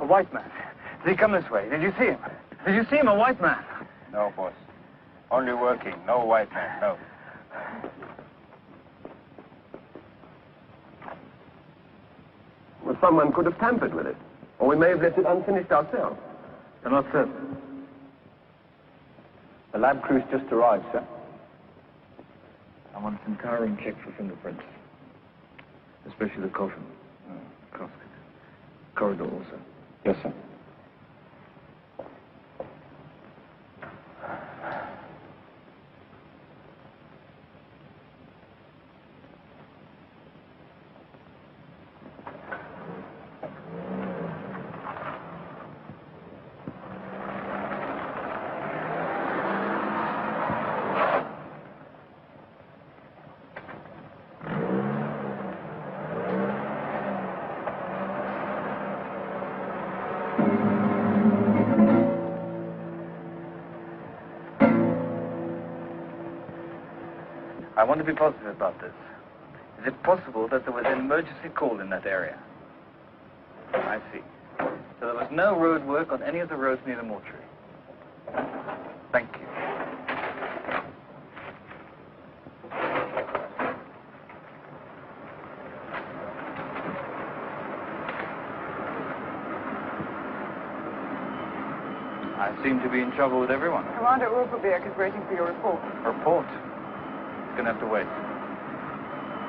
[SPEAKER 2] A white man. Did he come this way? Did you see him? Did you see him, a white man?
[SPEAKER 4] No, boss. Only working. No white man, no.
[SPEAKER 12] Well, someone could have tampered with it. Or we may have left it unfinished ourselves.
[SPEAKER 2] I'm not certain. The lab crew's just arrived, sir. I want some entire check for fingerprints. Especially the coffin. Casket. Corridor also. Yes, sir. I want to be positive about this. Is it possible that there was an emergency call in that area? I see. So there was no road work on any of the roads near the mortuary. Thank you. I seem to be in trouble with everyone.
[SPEAKER 8] Commander Urkelberg is waiting for your report.
[SPEAKER 2] Report? Gonna have to wait.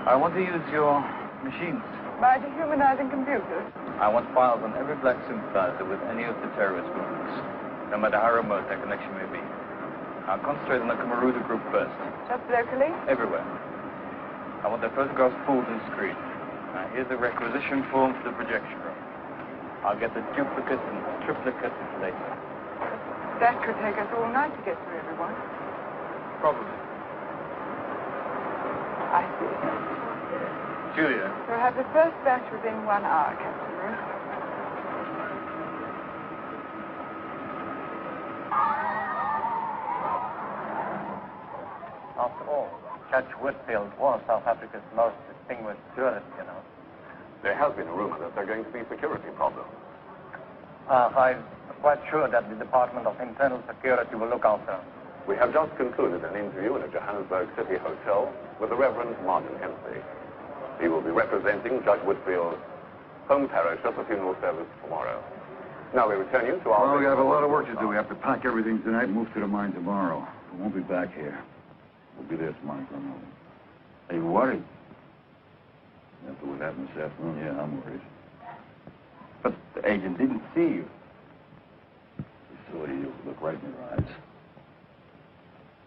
[SPEAKER 2] I want to use your machines.
[SPEAKER 8] By dehumanizing computers?
[SPEAKER 2] I want files on every black sympathizer with any of the terrorist movements, no matter how remote that connection may be. I'll concentrate on the Kamaruda group first.
[SPEAKER 8] Just locally?
[SPEAKER 2] Everywhere. I want their photographs pulled and screened. Now, here's the requisition form for the projection room. I'll get the duplicates and triplicates later.
[SPEAKER 8] That could take us all night to get through everyone.
[SPEAKER 2] Probably.
[SPEAKER 8] I see.
[SPEAKER 2] Julia.
[SPEAKER 8] We'll have the first batch within 1 hour, Captain Roos.
[SPEAKER 3] After all, Judge Whitfield was South Africa's most distinguished jurist, you know.
[SPEAKER 13] There has been a rumor that there are going to be security problems.
[SPEAKER 3] I'm quite sure that the Department of Internal Security will look after them.
[SPEAKER 13] We have just concluded an interview in a Johannesburg City hotel with the Reverend Martin Hemsley. He will be representing Judge Whitfield's home parish at the funeral service tomorrow. Now we return you to our...
[SPEAKER 5] Well, we have a lot of work to do. We have to pack everything tonight and move to the mine tomorrow. We won't be back here. We'll be there tomorrow. Are you worried? After what happened this afternoon, yeah, I'm worried.
[SPEAKER 4] But the agent didn't see you.
[SPEAKER 5] He saw you. Look right in your eyes.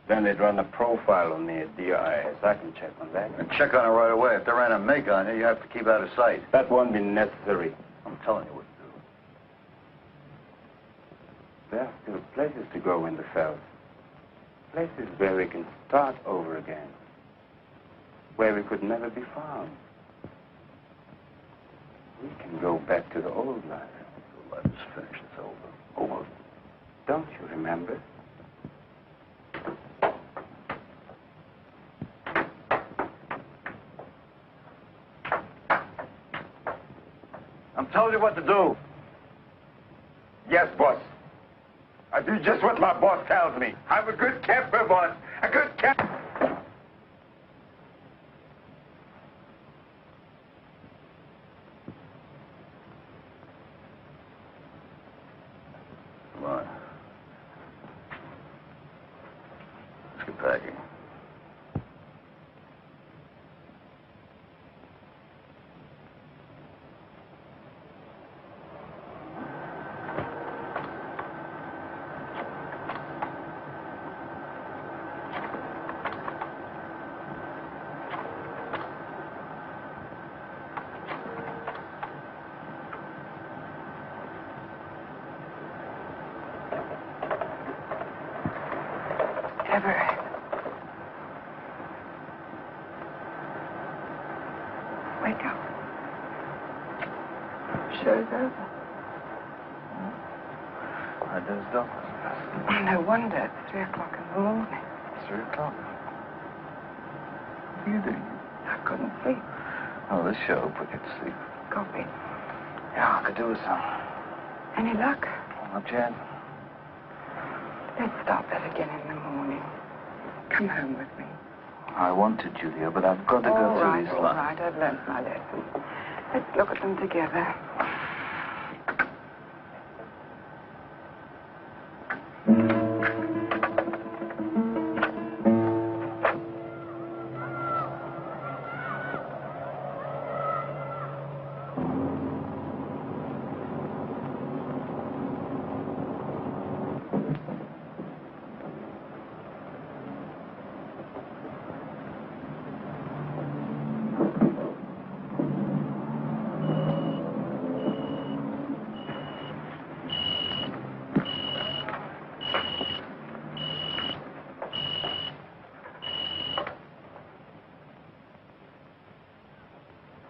[SPEAKER 4] Then they'd run a profile on me at DIS. I can check on that.
[SPEAKER 5] And check on it right away. If they ran a make on you, you have to keep out of sight.
[SPEAKER 4] That won't be necessary.
[SPEAKER 5] I'm telling you what to do.
[SPEAKER 4] There are still places to go in the South. Places where we can start over again. Where we could never be found. We can go back to the old life.
[SPEAKER 5] The life is finished. It's over.
[SPEAKER 4] Over. Don't you remember?
[SPEAKER 5] I'm telling you what to do.
[SPEAKER 4] Yes, boss. I do just what my boss tells me. I'm a good camper, boss. A good camper.
[SPEAKER 5] Come on. Let's get packing.
[SPEAKER 8] Everett. Wake up. Show's over.
[SPEAKER 2] I dozed off.
[SPEAKER 8] No wonder it's 3 o'clock in the morning.
[SPEAKER 2] 3 o'clock. What are you doing?
[SPEAKER 8] I couldn't sleep.
[SPEAKER 2] Oh, this show put you to sleep.
[SPEAKER 8] Coffee.
[SPEAKER 2] Yeah, I could do with some.
[SPEAKER 8] Any luck?
[SPEAKER 2] Not yet.
[SPEAKER 8] Let's start that again in the morning. Come home with me.
[SPEAKER 2] I want to, Julia, but I've got to go through these
[SPEAKER 8] All
[SPEAKER 2] lines.
[SPEAKER 8] right, I've learned my lesson. Let's look at them together.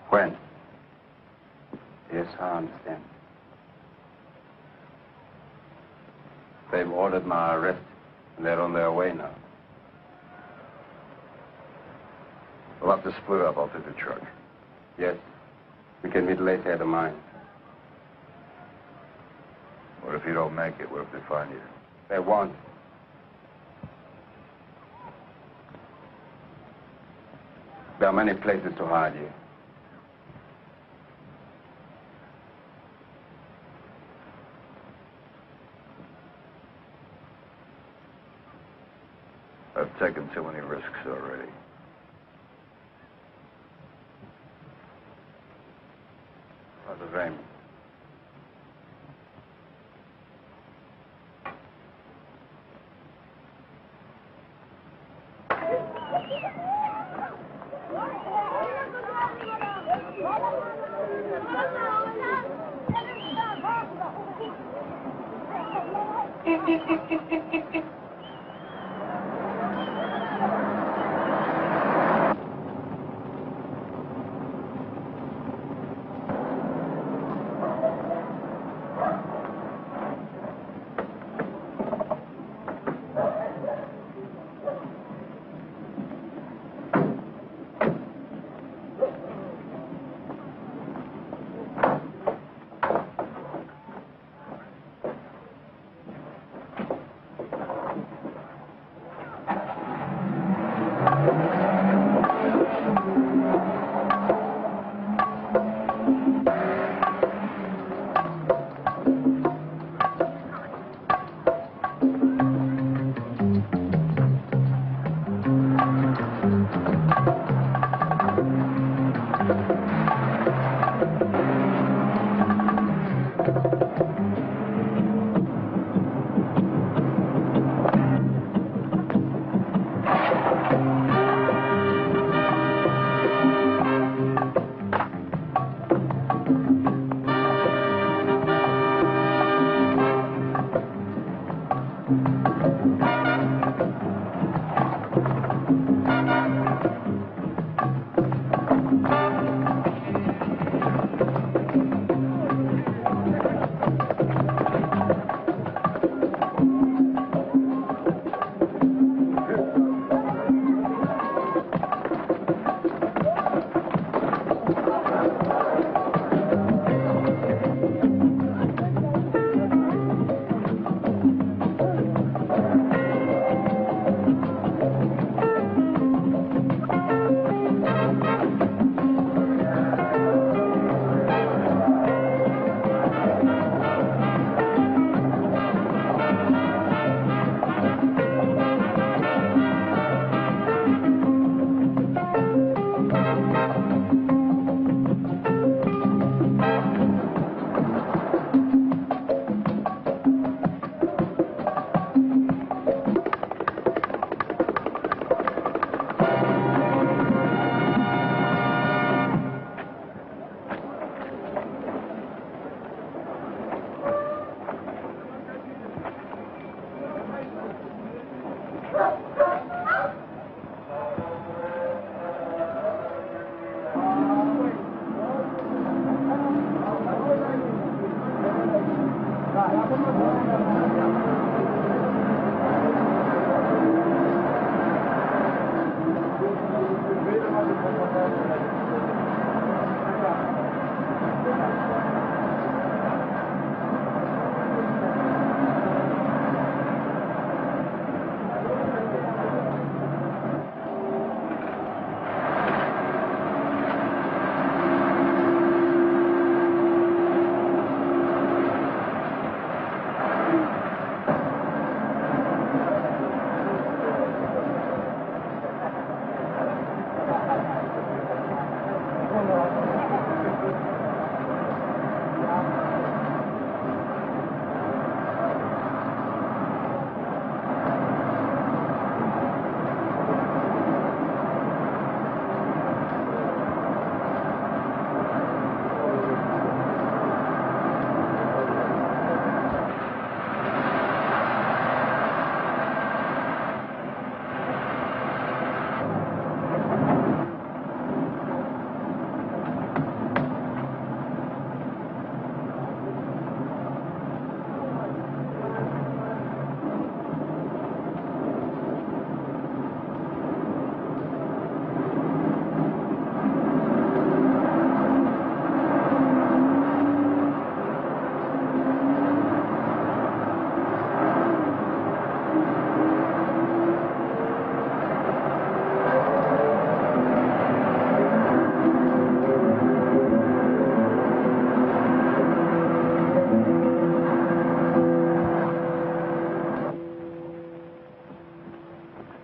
[SPEAKER 4] When? Yes, I understand. They've ordered my arrest, and they're on their way now.
[SPEAKER 5] We'll have to split up. I'll take the truck.
[SPEAKER 4] Yes. We can meet later at the mine.
[SPEAKER 5] What if you don't make it? What if they find you?
[SPEAKER 4] They won't. There are many places to hide you.
[SPEAKER 5] I've taken too many risks already.
[SPEAKER 4] Father Raymond.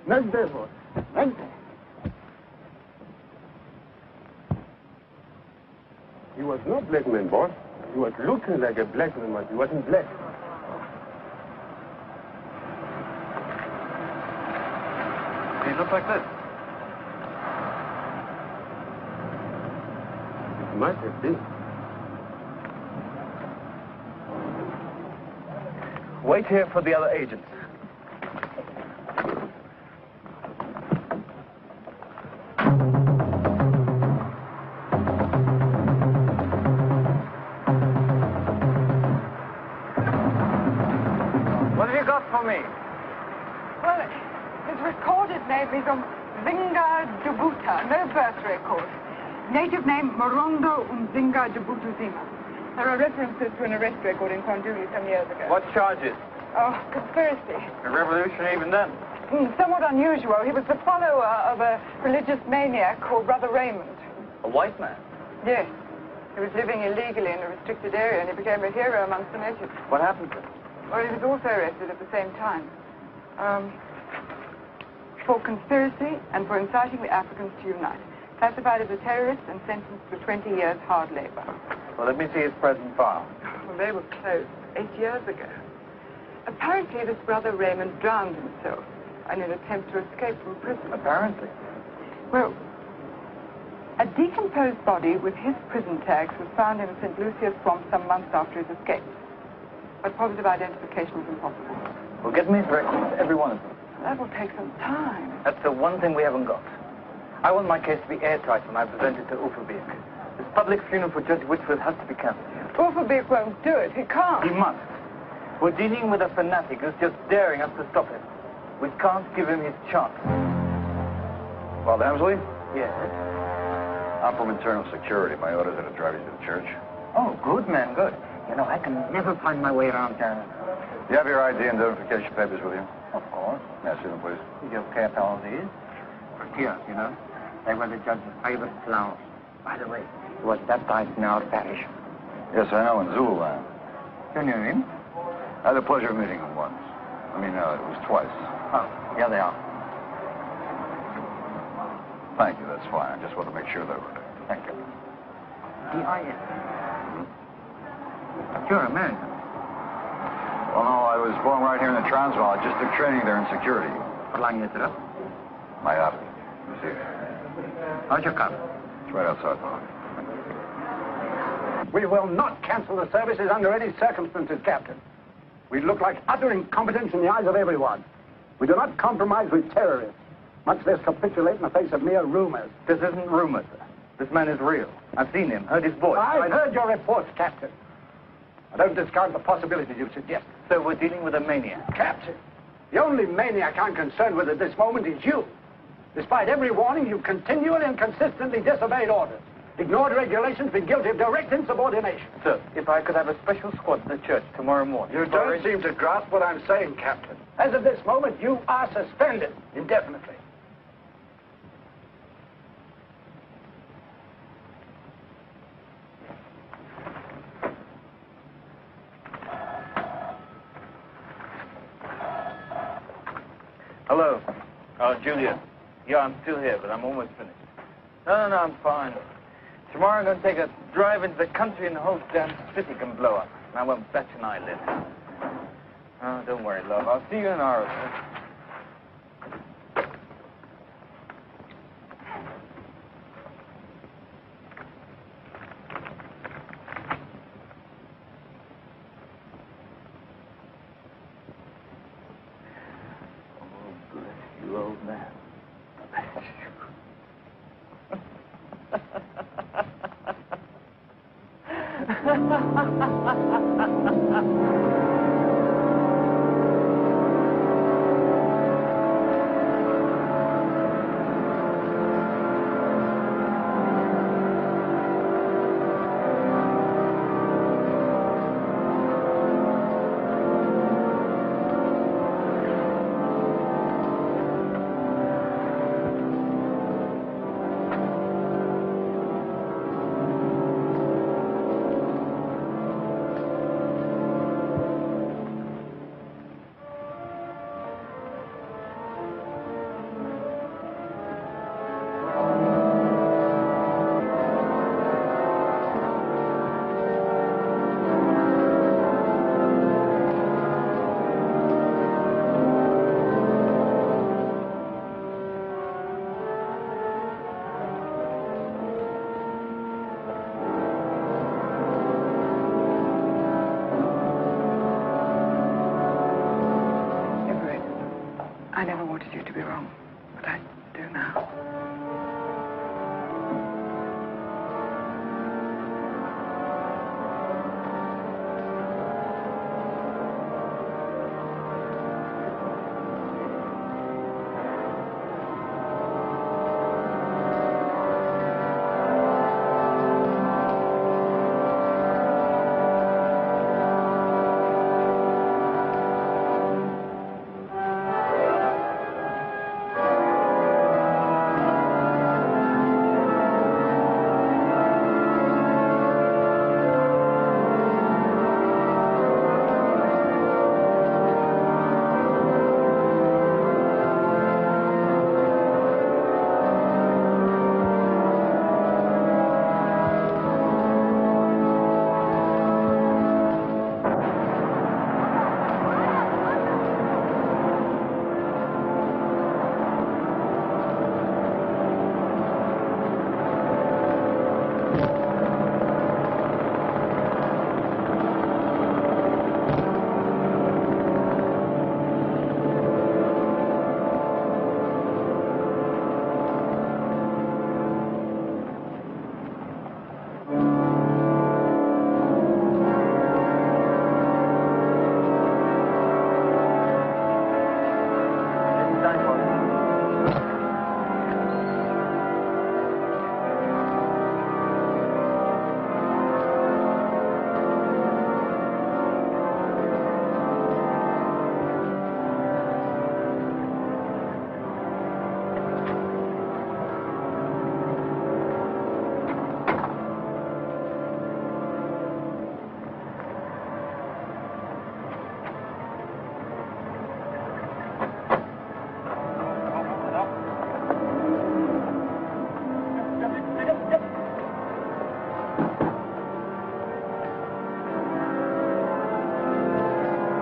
[SPEAKER 4] Vente, boss. Vente.
[SPEAKER 12] He was not black man, boss. He was looking like a black man, but he wasn't black.
[SPEAKER 2] He looked like this.
[SPEAKER 12] It might have been.
[SPEAKER 3] Wait here for the other agents. What have you got for me?
[SPEAKER 8] Well, his recorded name is Umzinga Jabuta, no birth record. Native name Morongo Umzinga Jabutu Zima. There are references to an arrest record in Konduli some years ago.
[SPEAKER 3] What charges?
[SPEAKER 8] Oh, conspiracy.
[SPEAKER 3] A revolution even then?
[SPEAKER 8] Somewhat unusual. He was the follower of a religious maniac called Brother Raymond.
[SPEAKER 3] A white man?
[SPEAKER 8] Yes. He was living illegally in a restricted area and he became a hero amongst the natives.
[SPEAKER 3] What happened to him?
[SPEAKER 8] Well, he was also arrested at the same time. For conspiracy and for inciting the Africans to unite. Classified as a terrorist and sentenced to 20 years hard labor.
[SPEAKER 3] Well, let me see his present file.
[SPEAKER 8] Well, they were closed 8 years ago. Apparently, this Brother Raymond drowned himself in an attempt to escape from prison.
[SPEAKER 3] Apparently?
[SPEAKER 8] Well, a decomposed body with his prison tags was found in a St. Lucia's swamp some months after his escape. But positive identification was impossible.
[SPEAKER 3] Well, get me his records, every one of them.
[SPEAKER 8] That will take some time.
[SPEAKER 3] That's the one thing we haven't got. I want my case to be airtight when I present it to Uferbeek. This public funeral for Judge Whitfield has to be cancelled.
[SPEAKER 8] Uferbeek won't do it. He can't.
[SPEAKER 3] He must. We're dealing with a fanatic who's just daring us to stop him. We can't give him his chance.
[SPEAKER 5] Father Hemsley?
[SPEAKER 3] Yes?
[SPEAKER 5] I'm from internal security. My orders are to drive you to the church.
[SPEAKER 3] Oh, good, man, good. You know, I can never find my way around town.
[SPEAKER 5] You have your ID and identification papers with you?
[SPEAKER 3] Of course.
[SPEAKER 5] Yeah, see them, please.
[SPEAKER 3] You kept all these? For tears, you know. They were the judge's favorite flowers. By the way, he was baptized in our parish.
[SPEAKER 5] Yes, I know, in Zululand.
[SPEAKER 3] You knew him?
[SPEAKER 5] I had the pleasure of meeting him once. I mean, it was twice.
[SPEAKER 3] Oh, here they are.
[SPEAKER 5] Thank you, that's fine. I just want to make sure they were there.
[SPEAKER 3] Thank you. D.I.S. You're American.
[SPEAKER 5] Well, no, I was born right here in the Transvaal. I just took training there in security.
[SPEAKER 3] How long is it up?
[SPEAKER 5] My yacht. You see it?
[SPEAKER 3] How's your car?
[SPEAKER 5] It's right outside the hook.
[SPEAKER 11] We will not cancel the services under any circumstances, Captain. We look like utter incompetence in the eyes of everyone. We do not compromise with terrorists, much less capitulate in the face of mere rumors.
[SPEAKER 3] This isn't rumors, sir. This man is real. I've seen him, heard his voice.
[SPEAKER 11] I've heard your reports, Captain. I don't discard the possibilities you suggest.
[SPEAKER 3] So we're dealing with a maniac.
[SPEAKER 11] Captain, the only maniac I'm concerned with at this moment is you. Despite every warning, you've continually and consistently disobeyed orders, ignored regulations, been guilty of direct insubordination.
[SPEAKER 3] Sir, if I could have a special squad at the church tomorrow morning...
[SPEAKER 11] You don't seem to grasp what I'm saying, Captain. As of this moment, you are suspended indefinitely.
[SPEAKER 3] Hello. Oh, Julia. Yeah, I'm still here, but I'm almost finished. No, I'm fine. Tomorrow I'm going to take a drive into the country and the whole damn city can blow up. And I won't bat an eyelid. Oh, don't worry, love. I'll see you in an hour or so. You old man.
[SPEAKER 5] to be wrong, but I do now.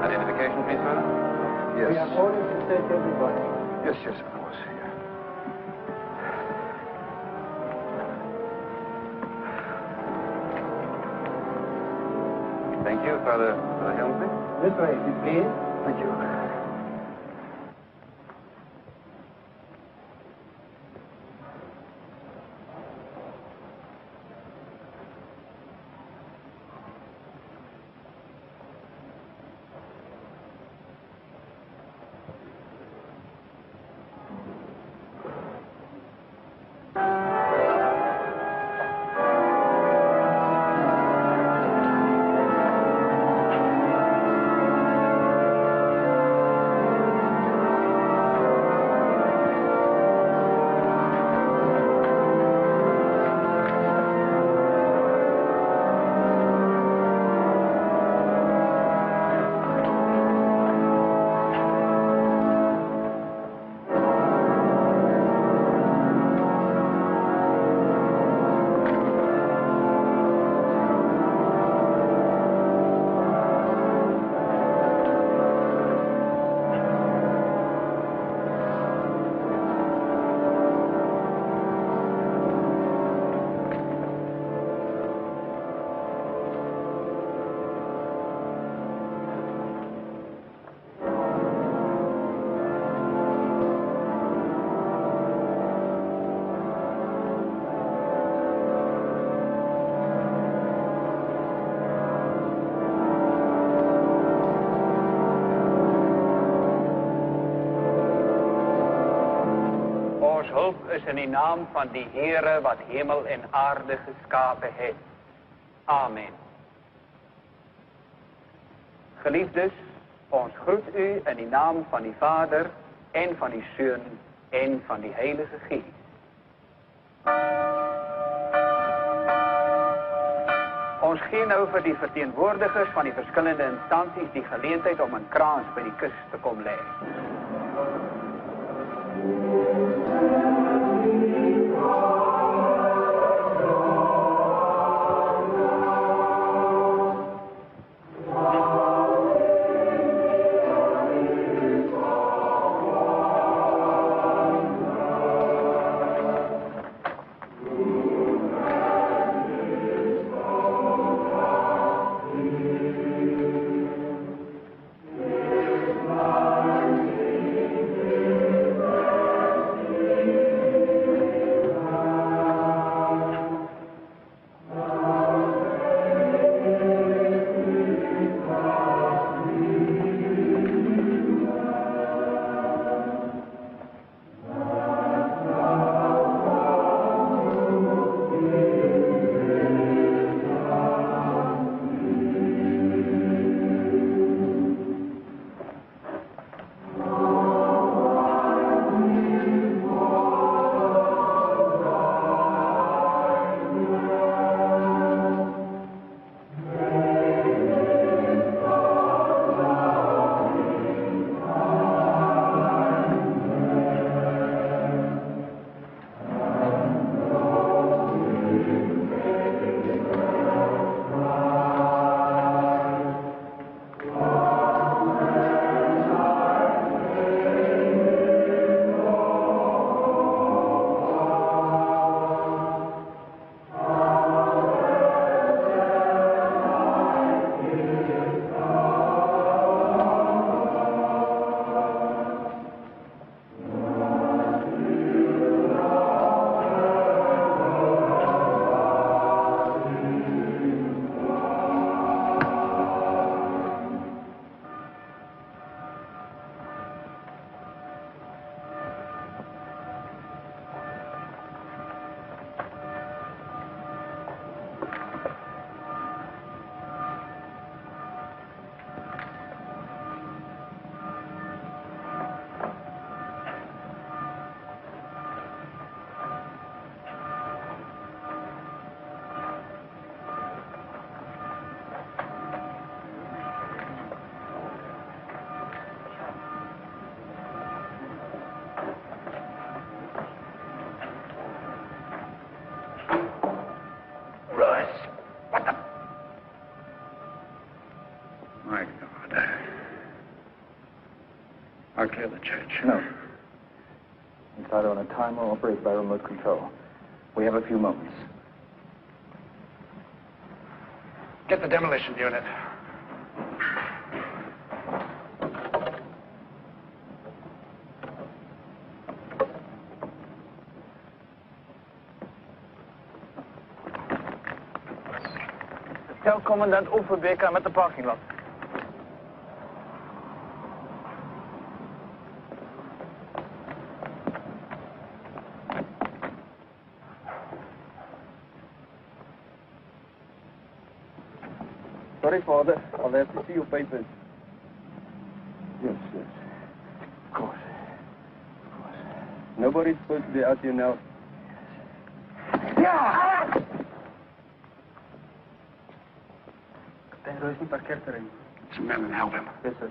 [SPEAKER 13] Identification, please, madam?
[SPEAKER 5] Yes.
[SPEAKER 7] We are orders to search everybody.
[SPEAKER 5] Yes, yes, of course. Yeah.
[SPEAKER 13] Thank you, Father Helmsley.
[SPEAKER 7] This way, if you please.
[SPEAKER 5] Thank you.
[SPEAKER 9] Hulp is in die naam van die Heere wat hemel en aarde geskapen heeft. Amen. Geliefdes, ons groet u in die naam van die Vader en van die Seun en van die Heilige Geest. Ons gee nou vir die verteenwoordigers van die verskillende instansies die geleentheid om 'n krans by die kus te kom lê.
[SPEAKER 14] Amen.
[SPEAKER 11] clear the church?
[SPEAKER 2] No. It's either on a timer or operated by remote control. We have a few moments.
[SPEAKER 11] Get the demolition unit.
[SPEAKER 3] Tell commandant Overbeek I'm at the parking lot.
[SPEAKER 12] Sorry, Father. I'll have to see your papers.
[SPEAKER 2] Yes, yes. Of course.
[SPEAKER 12] Nobody's supposed to be out here now.
[SPEAKER 11] There's een parkeerterrein. Some men and help him.
[SPEAKER 2] Yes, sir.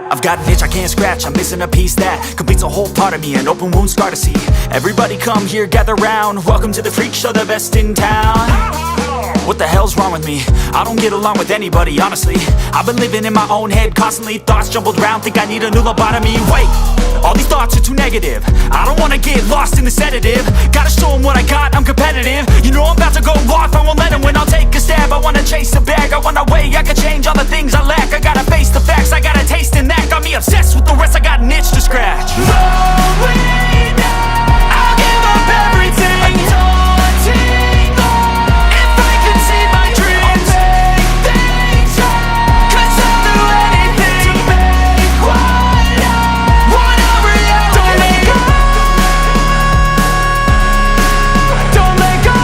[SPEAKER 14] I've got an itch I can't scratch, I'm missing a piece that completes a whole part of me, an open wound scar to see. Everybody come here, gather round, welcome to the freak show, the best in town. What the hell's wrong with me? I don't get along with anybody, honestly. I've been living in my own head constantly, thoughts jumbled round, think I need a new lobotomy. Wait, all these thoughts are too negative, I don't wanna get lost in the sedative. Gotta show them what I got, I'm competitive. You know I'm about to go off, I won't let them win, I'll take a stab. I wanna chase a bag, I wanna weigh, I can change all the things I lack. I gotta face the facts, I got a taste in that. Got me obsessed with the rest, I got an itch to scratch. Going down, I'll give up everything. A daunting goal. If I could see my dreams, I'll make things right. 'Cause I'll do anything to make what I want a reality. Don't let go. Don't let go.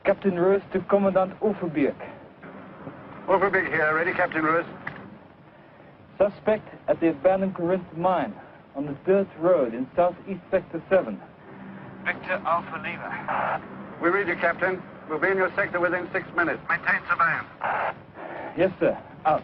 [SPEAKER 2] Captain Roos to Commandant Overbeek.
[SPEAKER 11] Overbeek here. Ready, Captain Roos?
[SPEAKER 2] Suspect at the abandoned Corinth mine on the dirt road in southeast sector 7.
[SPEAKER 1] Victor Alpha Lima.
[SPEAKER 4] We read you, Captain. We'll be in your sector within 6 minutes. Maintain surveillance.
[SPEAKER 3] Yes, sir. Out.